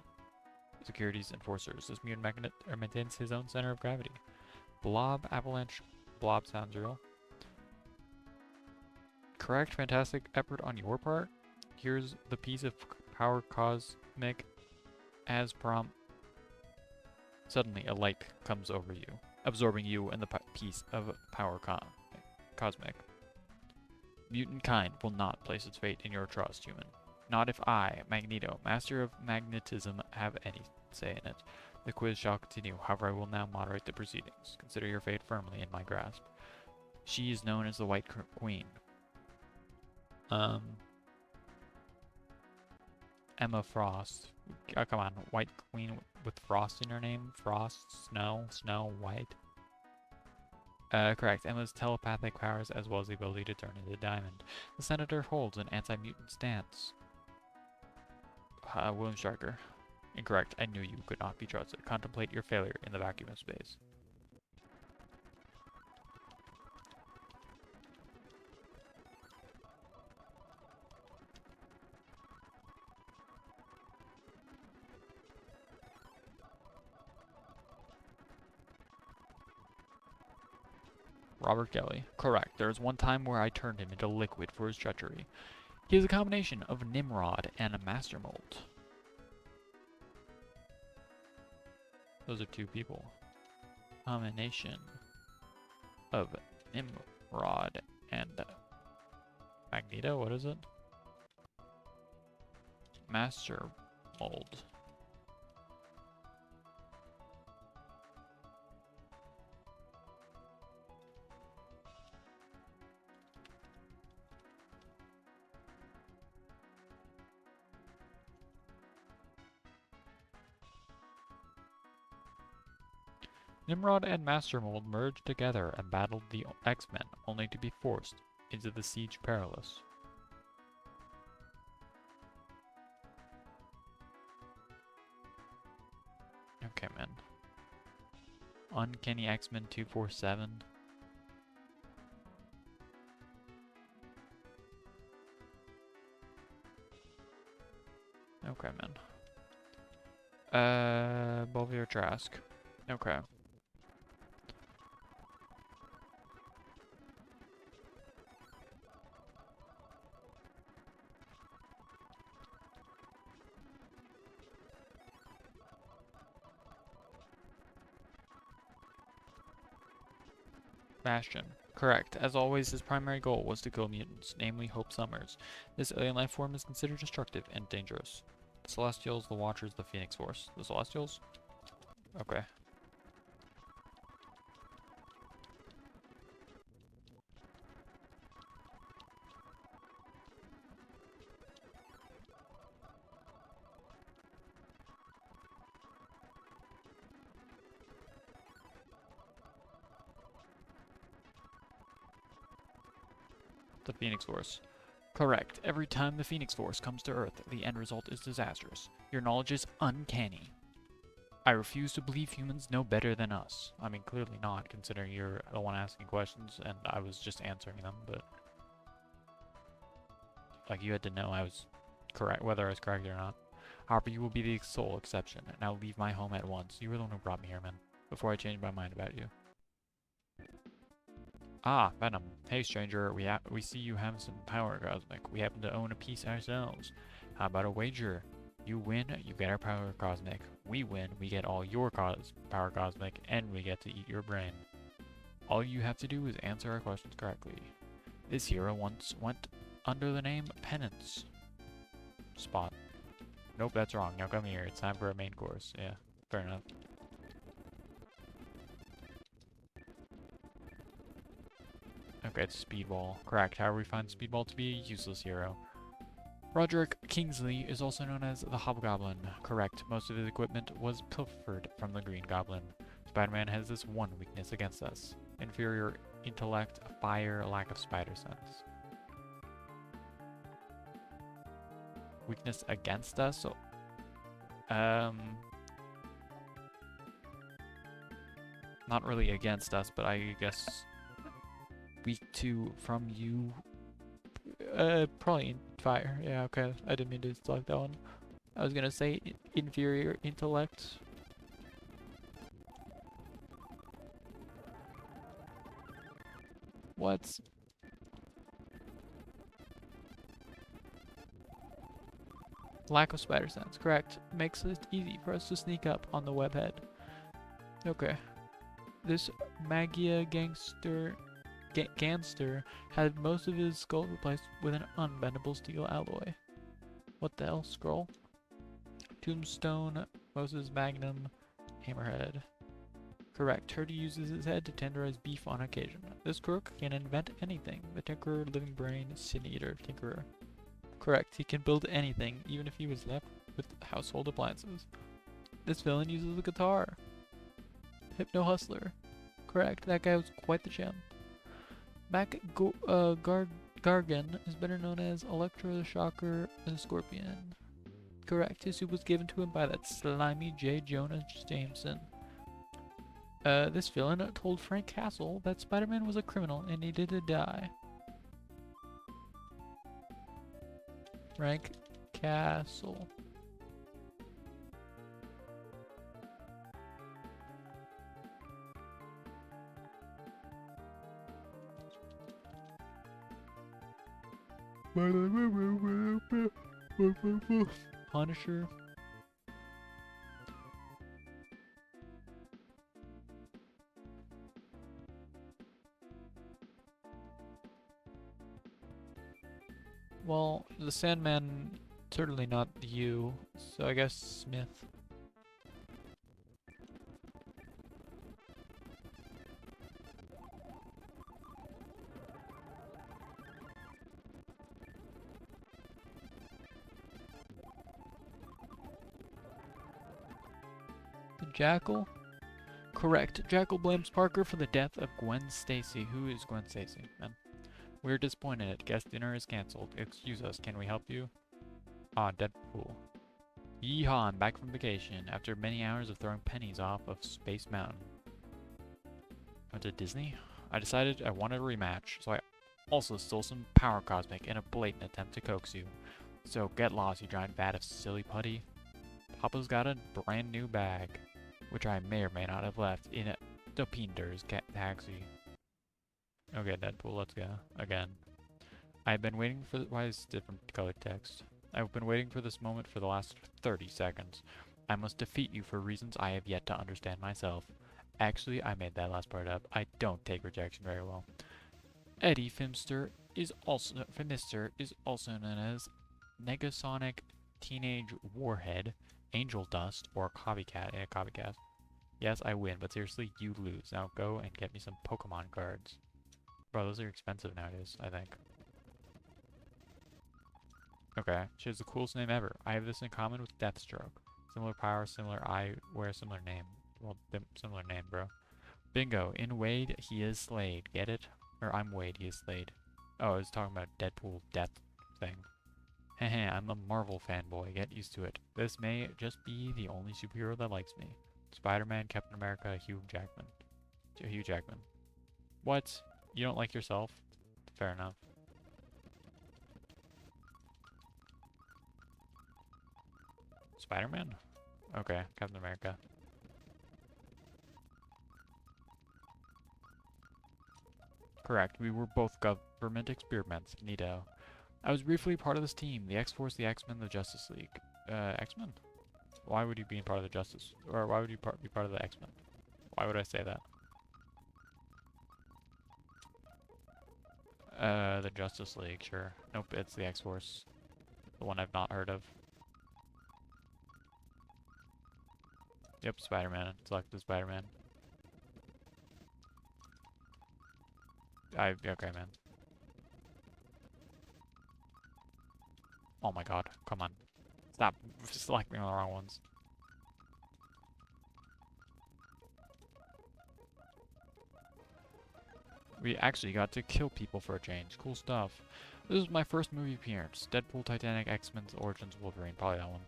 Securities Enforcers. This mutant maintains his own center of gravity. Blob, Avalanche. Blob sounds real. Correct. Fantastic effort on your part. Here's the piece of power cosmic as prompt. Suddenly, a light comes over you, absorbing you and the piece of power cosmic. Mutant kind will not place its fate in your trust, human. Not if I, Magneto, master of magnetism, have any say in it. The quiz shall continue, however I will now moderate the proceedings. Consider your fate firmly in my grasp. She is known as the White Queen. Emma Frost. Oh, come on, White Queen with Frost in her name? Frost, Snow, White. Correct. Emma's telepathic powers as well as the ability to turn into a diamond. The Senator holds an anti-mutant stance. William Stryker. Incorrect. I knew you could not be trusted. Contemplate your failure in the vacuum of space. Robert Kelly. Correct. There was one time where I turned him into liquid for his treachery. He is a combination of Nimrod and a Master Mold. Those are two people. Combination of Nimrod and Magneto. What is it? Master Mold. Nimrod and Master Mold merged together and battled the X-Men, only to be forced into the Siege Perilous. Okay, man. Uncanny X-Men 247. Okay, man. Bolivia Trask. Okay. Bastion. Correct. As always, his primary goal was to kill mutants, namely Hope Summers. This alien life form is considered destructive and dangerous. The Celestials, the Watchers, the Phoenix Force. The Celestials? Okay. The Phoenix Force. Correct. Every time the Phoenix Force comes to Earth, the end result is disastrous. Your knowledge is uncanny. I refuse to believe humans know better than us. I mean, clearly not, considering you're the one asking questions, and I was just answering them, but... like, you had to know I was correct, whether I was correct or not. However, you will be the sole exception. Now leave my home at once. You were the one who brought me here, man, before I changed my mind about you. Ah, Venom. Hey, stranger, we see you have some power cosmic. We happen to own a piece ourselves. How about a wager? You win, you get our power cosmic. We win, we get all your power cosmic, and we get to eat your brain. All you have to do is answer our questions correctly. This hero once went under the name Penance. Spot. Nope, that's wrong. Now come here. It's time for a main course. Yeah, fair enough. Okay, it's Speedball. Correct. However, we find Speedball to be a useless hero. Roderick Kingsley is also known as the Hobgoblin. Correct. Most of his equipment was pilfered from the Green Goblin. Spider-Man has this one weakness against us. Inferior intellect, fire, lack of spider sense. Weakness against us? So, not really against us, but I guess weak to from you. Probably in fire. Yeah, okay. I didn't mean to select that one. I was gonna say inferior intellect. What? Lack of spider sense. Correct. Makes it easy for us to sneak up on the webhead. Okay. This Magia gangster had most of his skull replaced with an unbendable steel alloy. What the hell, scroll? Tombstone, Moses Magnum, Hammerhead. Correct. Turdy uses his head to tenderize beef on occasion. This crook can invent anything. The Tinkerer, Living Brain, Sin Eater, Tinkerer. Correct. He can build anything, even if he was left with household appliances. This villain uses a guitar. Hypno Hustler. Correct. That guy was quite the gem. Gargan is better known as Electro the Shocker the Scorpion. Correct. His suit was given to him by that slimy J. Jonah Jameson. This villain told Frank Castle that Spider-Man was a criminal and needed to die. Frank Castle. Punisher. Well, the Sandman, certainly not you, so I guess Smith. The Jackal? Correct. Jackal blames Parker for the death of Gwen Stacy. Who is Gwen Stacy, man? We're disappointed. Guest dinner is cancelled. Excuse us. Can we help you? Ah, Deadpool. Yeehaw, I'm back from vacation after many hours of throwing pennies off of Space Mountain. Went to Disney? I decided I wanted a rematch, so I also stole some Power Cosmic in a blatant attempt to coax you. So get lost, you giant vat of silly putty. Papa's got a brand new bag, which I may or may not have left in the Pinder's taxi. Okay, Deadpool, let's go. Again. I've been waiting for why is different colored text? I've been waiting for this moment for the last 30 seconds. I must defeat you for reasons I have yet to understand myself. Actually, I made that last part up. I don't take rejection very well. Eddie Finster is also known as Negasonic Teenage Warhead, Angel Dust, or Copycat in a Copycat. Yes, I win, but seriously, you lose. Now go and get me some Pokemon cards. Bro, those are expensive nowadays, I think. Okay, she has the coolest name ever. I have this in common with Deathstroke. Similar power, similar eye, wear a similar name. Well, similar name, bro. Bingo. In Wade, he is Slade. Get it? Or I'm Wade, he is Slade. Oh, I was talking about Deadpool death thing. Heh, I'm a Marvel fanboy. Get used to it. This may just be the only superhero that likes me. Spider-Man, Captain America, Hugh Jackman. Hugh Jackman. What? You don't like yourself? Fair enough. Spider-Man? Okay, Captain America. Correct, we were both government experiments. Neato. I was briefly part of this team. The X-Force, the X-Men, the Justice League. X-Men? Why would you be part of the Justice... Or why would you be part of the X-Men? Why would I say that? The Justice League, sure. Nope, it's the X-Force. The one I've not heard of. Yep, Spider-Man. Selected Spider-Man. Okay, man. Oh my god, come on. Stop selecting the wrong ones. We actually got to kill people for a change. Cool stuff. This was my first movie appearance. Deadpool, Titanic, X-Men's Origins, Wolverine. Probably that one.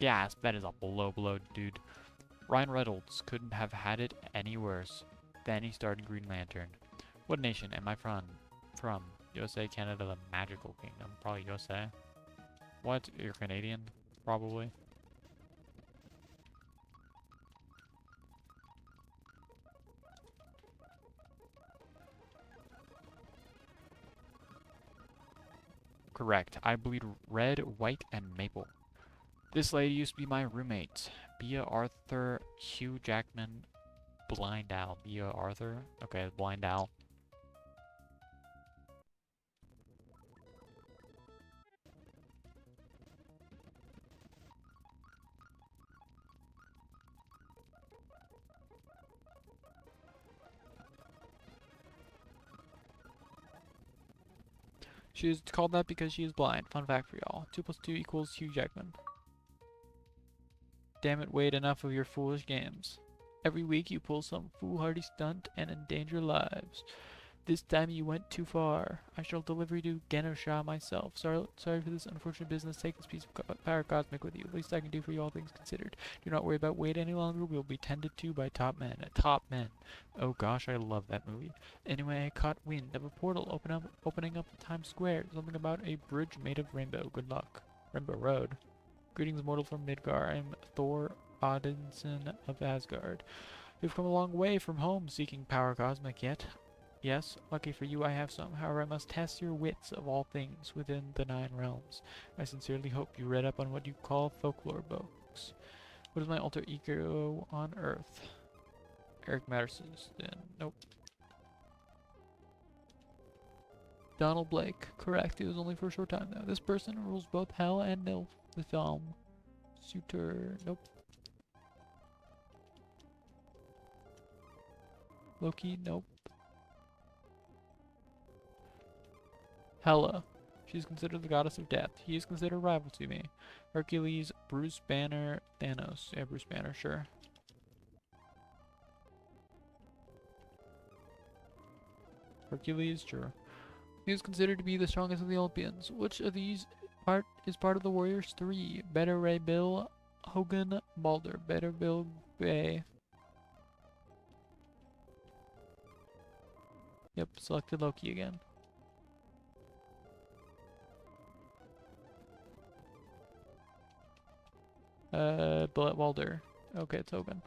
Yes, that is a blow, dude. Ryan Reynolds couldn't have had it any worse. Then he starred in Green Lantern. What nation am I from? USA, Canada, the Magical Kingdom. Probably USA. What? You're Canadian? Probably. Correct. I bleed red, white, and maple. This lady used to be my roommate. Bea Arthur, Hugh Jackman, Blind Owl. Bea Arthur? Okay, Blind Owl. She is called that because she is blind. Fun fact for y'all. 2 + 2 = Hugh Jackman. Damn it, Wade, enough of your foolish games. Every week you pull some foolhardy stunt and endanger lives. This time you went too far. I shall deliver you to Genosha myself. Sorry for this unfortunate business. Take this piece of Power Cosmic with you. Least I can do for you, all things considered. Do not worry about Wade any longer. We will be tended to by top men. Top men. Oh gosh, I love that movie. Anyway, I caught wind of a portal opening up Times Square. Something about a bridge made of rainbow. Good luck. Rainbow Road. Greetings, mortal from Midgar. I am Thor Odinson of Asgard. We've come a long way from home seeking Power Cosmic yet. Yes, lucky for you I have some. However, I must test your wits of all things within the 9 realms. I sincerely hope you read up on what you call folklore books. What is my alter ego on Earth? Eric Matterson. Nope. Donald Blake. Correct. It was only for a short time though. This person rules both Hell and Nilfgaard. Suitor. Nope. Loki. Nope. Hela. She is considered the goddess of death. He is considered a rival to me. Hercules, Bruce Banner, Thanos. Yeah, Bruce Banner, sure. Hercules, true. He is considered to be the strongest of the Olympians. Which of these is part of the Warriors 3? Better Ray Bill, Hogan, Balder. Better Bill Bay. Yep, selected Loki again. Balder. Okay, it's Hogan.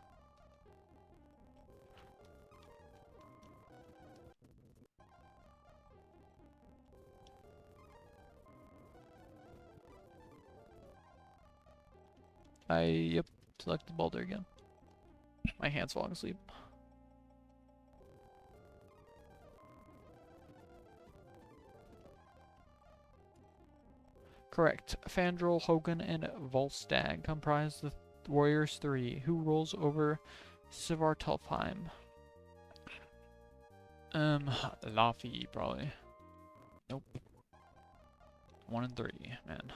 Yep, selected Balder again. My hand's falling asleep. Correct. Fandral, Hogan, and Volstagg comprise the Warriors 3. Who rules over Svartalfheim? Laffy, probably. Nope. 1 and 3, man.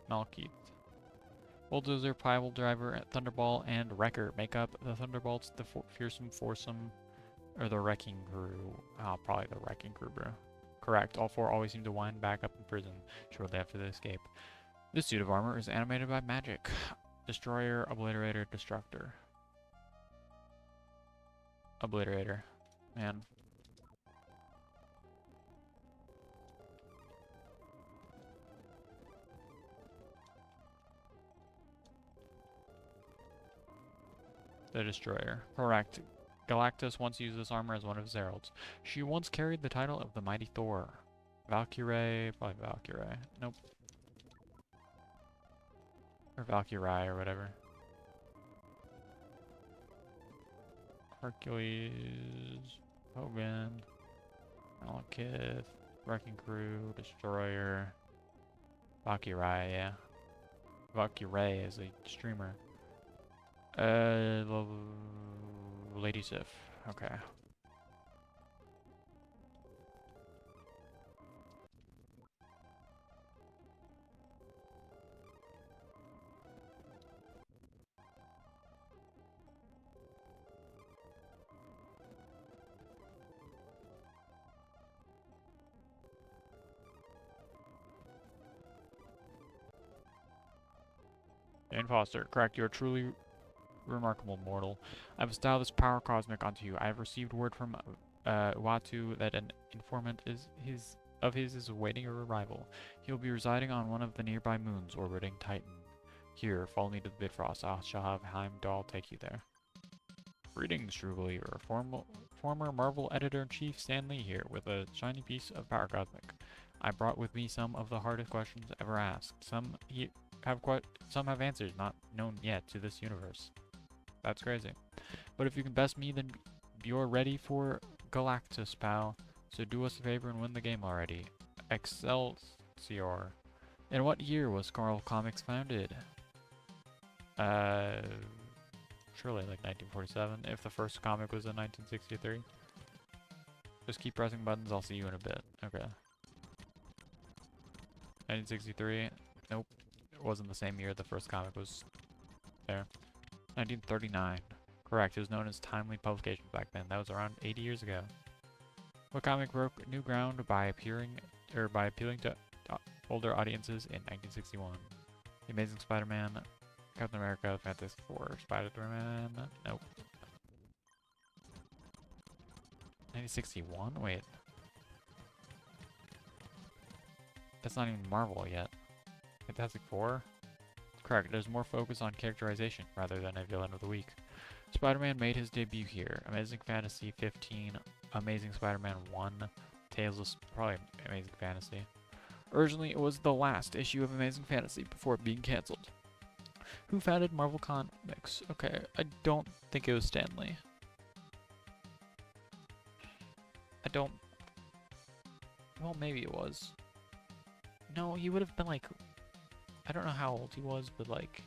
Malkeith. Bulldozer, Pile Driver, Thunderball, and Wrecker make up the Thunderbolts, the Fearsome Foursome, or the Wrecking Crew. Probably the Wrecking Crew, bro. Correct. All 4 always seem to wind back up in prison shortly after the escape. This suit of armor is animated by magic. Destroyer, Obliterator, Destructor. Obliterator. Man. The Destroyer. Correct. Galactus once used this armor as one of his heralds. She once carried the title of the Mighty Thor. Valkyrie, probably Valkyrie. Nope. Or Valkyrie or whatever. Hercules, Hogan, Malekith, Wrecking Crew, Destroyer, Valkyrie, yeah. Valkyrie is a streamer. Lady Sif. Okay. Jane Foster. Correct. You're truly remarkable mortal. I have bestowed this power cosmic onto you. I have received word from Uatu that an informant is awaiting your arrival. He will be residing on one of the nearby moons orbiting Titan. Here, follow me to the Bifrost. I shall have Heimdall take you there. Greetings, true believer. Former Marvel editor-in-chief Stan Lee here with a shiny piece of power cosmic. I brought with me some of the hardest questions ever asked. Some have answers not known yet to this universe. That's crazy. But if you can best me, then you're ready for Galactus, pal. So do us a favor and win the game already. Excelsior. In what year was Carl Comics founded? Surely like 1947, if the first comic was in 1963. Just keep pressing buttons, I'll see you in a bit. Okay. 1963. Nope. It wasn't the same year the first comic was there. 1939. Correct. It was known as timely publications back then. That was around 80 years ago. What comic broke new ground by appealing to older audiences in 1961? The Amazing Spider-Man, Captain America, Fantastic Four, Spider-Man. Nope. 1961? Wait. That's not even Marvel yet. Fantastic Four? Correct. There's more focus on characterization rather than a villain of the week. Spider-Man made his debut here. Amazing Fantasy 15, Amazing Spider-Man 1, Tales of... probably Amazing Fantasy. Originally, it was the last issue of Amazing Fantasy before being cancelled. Who founded Marvel Comics? Okay, I don't think it was Stan Lee. Well, maybe it was. No, he would have been like... I don't know how old he was, but like...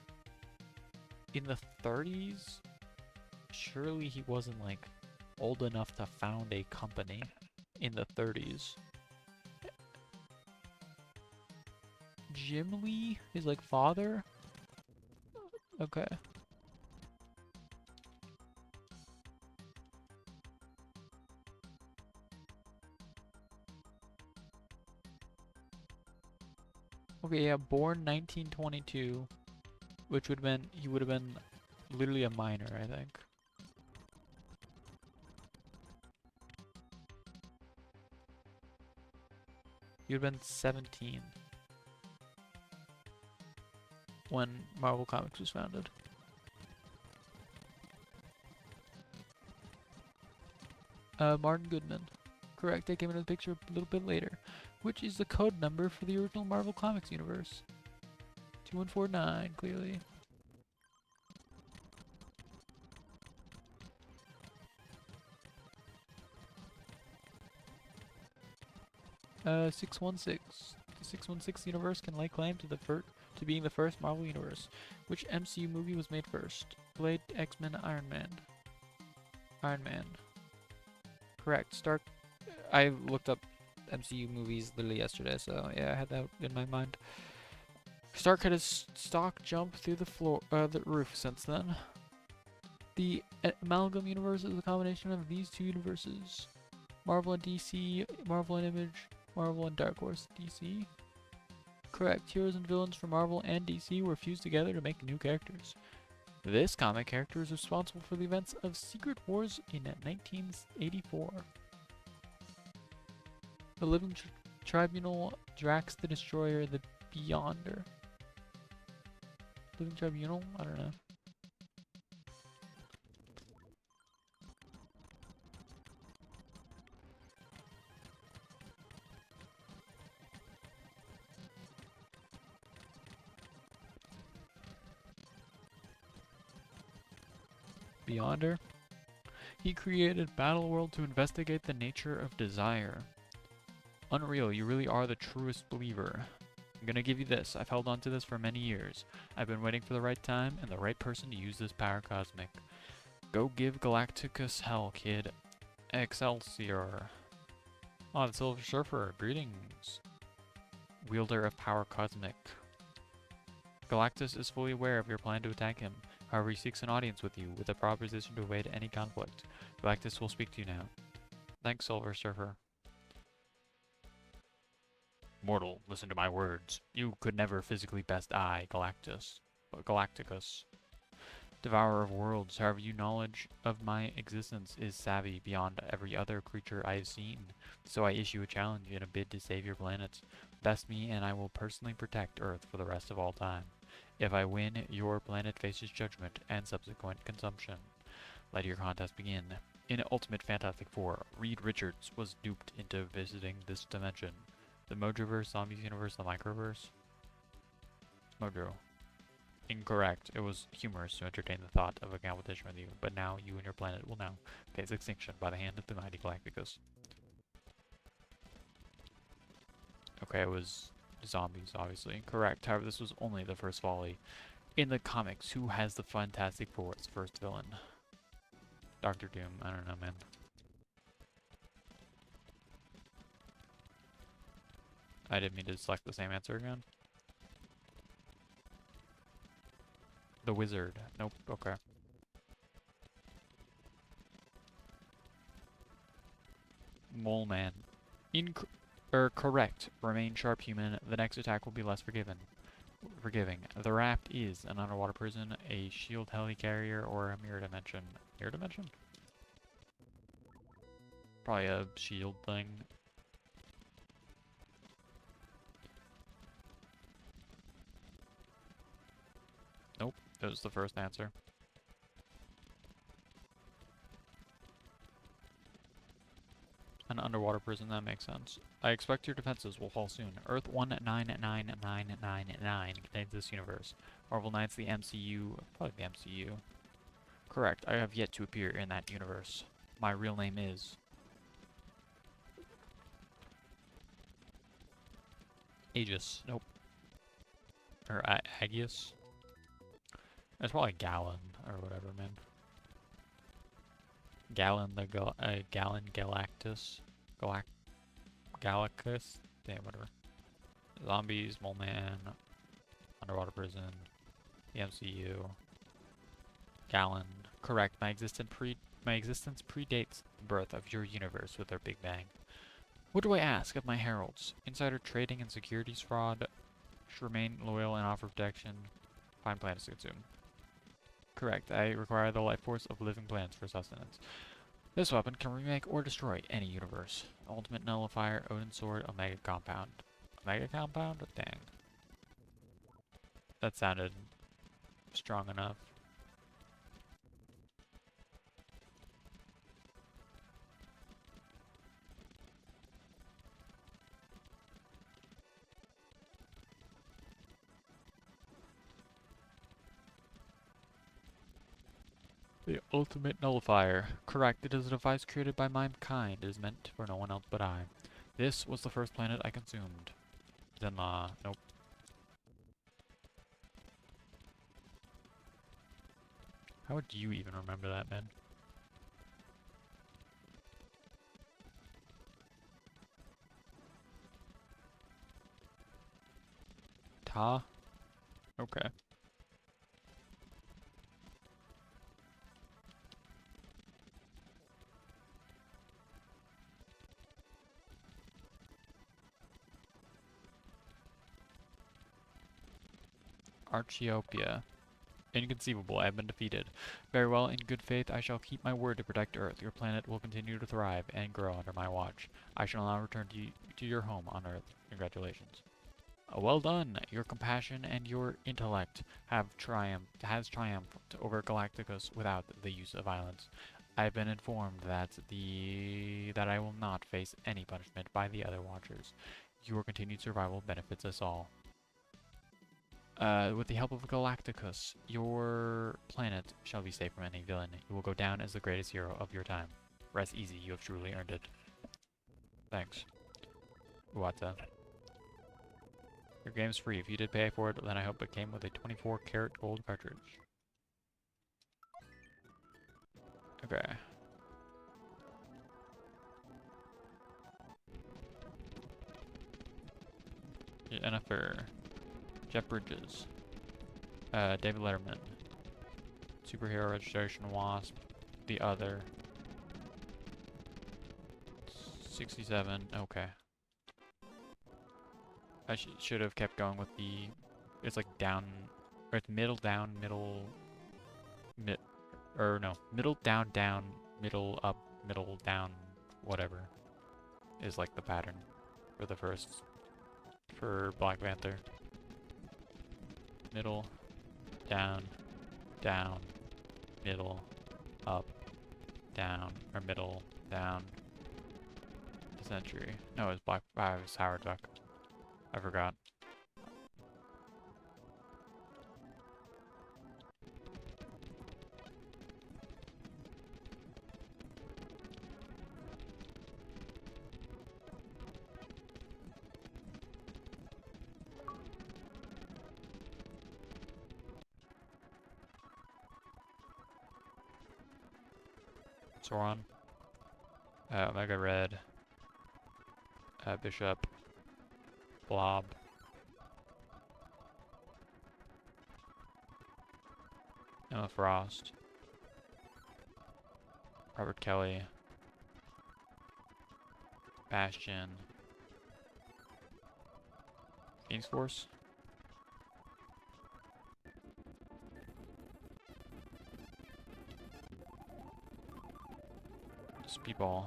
in the 30s? Surely he wasn't like old enough to found a company in the 30s. Jim Lee, his like father. Okay. Okay, yeah, born 1922, which would have been, he would have been literally a minor, I think. He would have been 17 when Marvel Comics was founded. Martin Goodman. Correct, I came into the picture a little bit later. Which is the code number for the original Marvel Comics universe? 2149, clearly. 616. The 616 universe can lay claim to to being the first Marvel universe. Which MCU movie was made first? Blade, X-Men, Iron Man. Iron Man. Correct. Stark. I looked up MCU movies literally yesterday, so yeah, I had that in my mind. Stark had his stock jump through the roof since then. The Amalgam universe is a combination of these two universes. Marvel and DC, Marvel and Image, Marvel and Dark Horse, DC. Correct. Heroes and villains from Marvel and DC were fused together to make new characters. This comic character is responsible for the events of Secret Wars in 1984. The Living Tribunal, Drax the Destroyer, the Beyonder. Living Tribunal? I don't know. Beyonder? He created Battleworld to investigate the nature of desire. Unreal, you really are the truest believer. I'm gonna give you this. I've held on to this for many years. I've been waiting for the right time and the right person to use this power cosmic. Go give Galacticus hell, kid. Excelsior. Oh, the Silver Surfer. Greetings. Wielder of power cosmic. Galactus is fully aware of your plan to attack him. However, he seeks an audience with you, with a proposition to avoid any conflict. Galactus will speak to you now. Thanks, Silver Surfer. Mortal, listen to my words. You could never physically best I, Galacticus. Devourer of worlds, however your knowledge of my existence is savvy beyond every other creature I have seen. So I issue a challenge in a bid to save your planet. Best me and I will personally protect Earth for the rest of all time. If I win, your planet faces judgment and subsequent consumption. Let your contest begin. In Ultimate Fantastic Four, Reed Richards was duped into visiting this dimension. The Mojoverse, Zombies Universe, the Microverse? Mojo. Incorrect. It was humorous to entertain the thought of a competition with you, but now you and your planet will now face extinction by the hand of the mighty Galacticus. Okay, it was zombies, obviously. Correct. However, this was only the first volley. In the comics, who has the Fantastic Four's first villain? Doctor Doom. I don't know, man. I didn't mean to select the same answer again. The Wizard. Nope. Okay. Mole Man. Correct. Remain sharp, human. The next attack will be less forgiving. The raft is an underwater prison, a shield helicarrier, or a mirror dimension. Mirror dimension? Probably a shield thing. Nope. That was the first answer. An underwater prison, that makes sense. I expect your defenses will fall soon. Earth 199999 contains this universe. Marvel Knights, the MCU, probably the MCU. Correct, I have yet to appear in that universe. My real name is... Aegis, nope. Or Aegis. It's probably Gallon, or whatever, man. Gallon Galactus. Galactus? Damn, whatever. Zombies, Mole Man, Underwater Prison, the MCU, Gallon. Correct. My existence predates the birth of your universe with their Big Bang. What do I ask of my heralds? Insider trading and securities fraud. Should remain loyal and offer protection. Find planets to consume. Correct. I require the life force of living plants for sustenance. This weapon can remake or destroy any universe. Ultimate Nullifier, Odin Sword, Omega Compound. Omega Compound? Dang. That sounded strong enough. The Ultimate Nullifier. Correct. It is a device created by mankind. It is meant for no one else but I. This was the first planet I consumed. Zenla. Nope. How would you even remember that, man? Ta? Okay. Archeopia. Inconceivable, I have been defeated. Very well, in good faith, I shall keep my word to protect Earth. Your planet will continue to thrive and grow under my watch. I shall now return to your home on Earth. Congratulations. Well done! Your compassion and your intellect has triumphed over Galacticus without the use of violence. I have been informed that I will not face any punishment by the other Watchers. Your continued survival benefits us all. With the help of Galacticus, your planet shall be safe from any villain. You will go down as the greatest hero of your time. Rest easy, you have truly earned it. Thanks. Uata. Your game's free. If you did pay for it, then I hope it came with a 24-karat gold cartridge. Okay. Jennifer. Jeff Bridges. David Letterman. Superhero Registration Wasp. The Other. 67. Okay. I should have kept going with the... It's like down... Or it's middle, down, middle... middle, down, down, middle, up, middle, down, whatever. Is like the pattern for the first... For Black Panther. Middle, down, down, middle, up, down, or middle, down. Century. No, it was it was Howard Duck. I forgot. Sauron. Omega Red. Bishop. Blob. Emma Frost. Robert Kelly. Bastion. Phoenix Force. Speedball.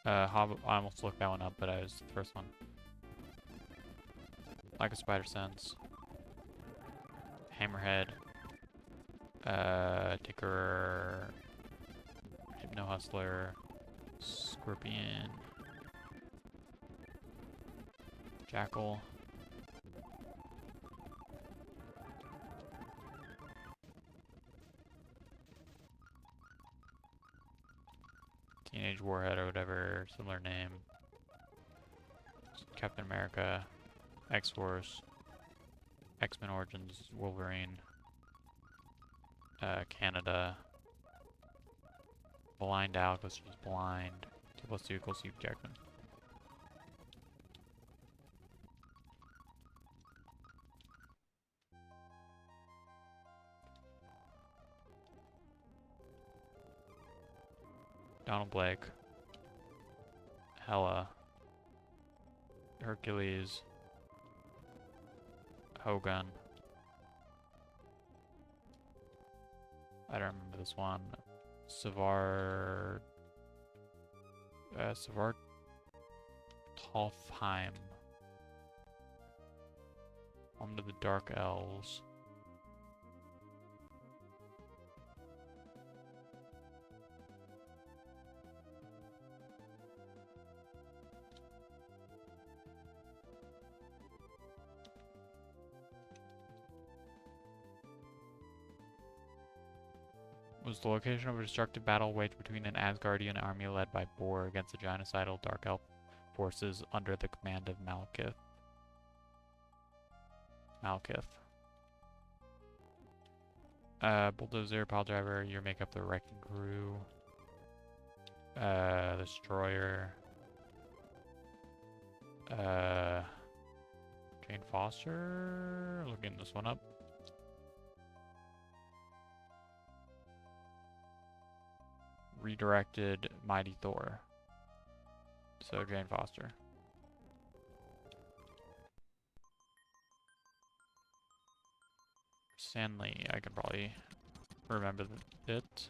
Hobbit, I almost looked that one up, but I was the first one. Like a Spider Sense. Hammerhead. Tinkerer. Hypno Hustler. Scorpion. Jackal. Teenage Warhead or whatever, similar name. Captain America. X-Force. X-Men Origins, Wolverine. Canada. Blind Owl, because she's blind. 2+2 equals Hugh Jackman. Donald Blake. Hella. Hercules. Hogan. I don't remember this one. Savar Tolfheim. Home to the Dark Elves. Was the location of a destructive battle waged between an Asgardian army led by Bor against the genocidal Dark Elf forces under the command of Malekith. Bulldozer, pile driver, your makeup, the wrecking crew. Destroyer. Jane Foster. Looking this one up. Redirected Mighty Thor. So Jane Foster. Stanley, I can probably remember it.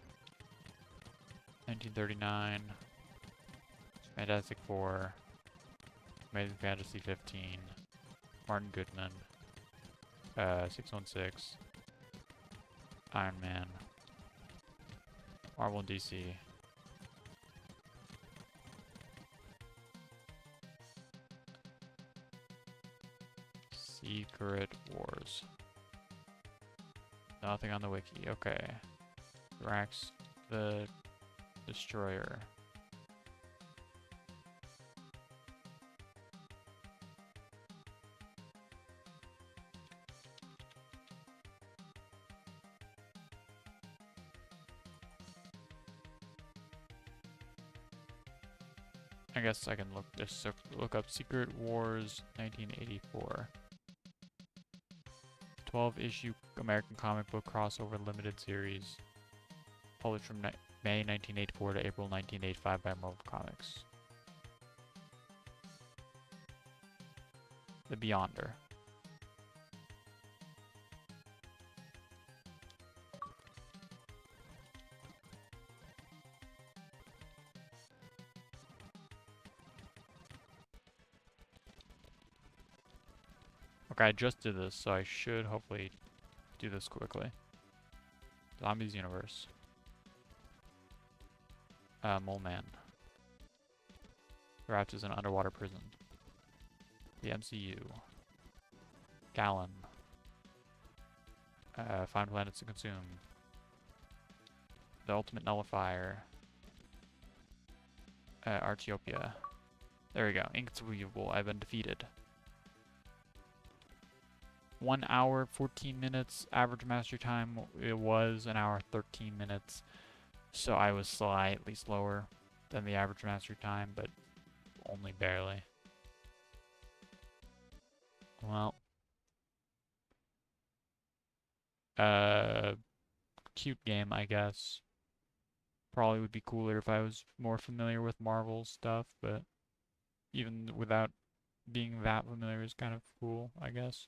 1939. Fantastic Four. Amazing Fantasy 15. Martin Goodman. 616. Iron Man. Marvel and DC. Secret Wars. Nothing on the wiki. Okay. Drax the Destroyer. I guess I can look up Secret Wars 1984. 12-issue American comic book crossover limited series. Published from May 1984 to April 1985 by Marvel Comics. The Beyonder. Okay, I just did this, so I should hopefully do this quickly. Zombies Universe. Mole Man. Rats is an underwater prison. The MCU. Gallon. Find planets to consume. The Ultimate Nullifier. Archeopia. There we go. Inconceivable. I've been defeated. 1 hour, 14 minutes. Average mastery time, it was 1 hour, 13 minutes. So I was slightly slower than the average mastery time, but only barely. Well. Cute game, I guess. Probably would be cooler if I was more familiar with Marvel stuff, but even without being that familiar is kind of cool, I guess.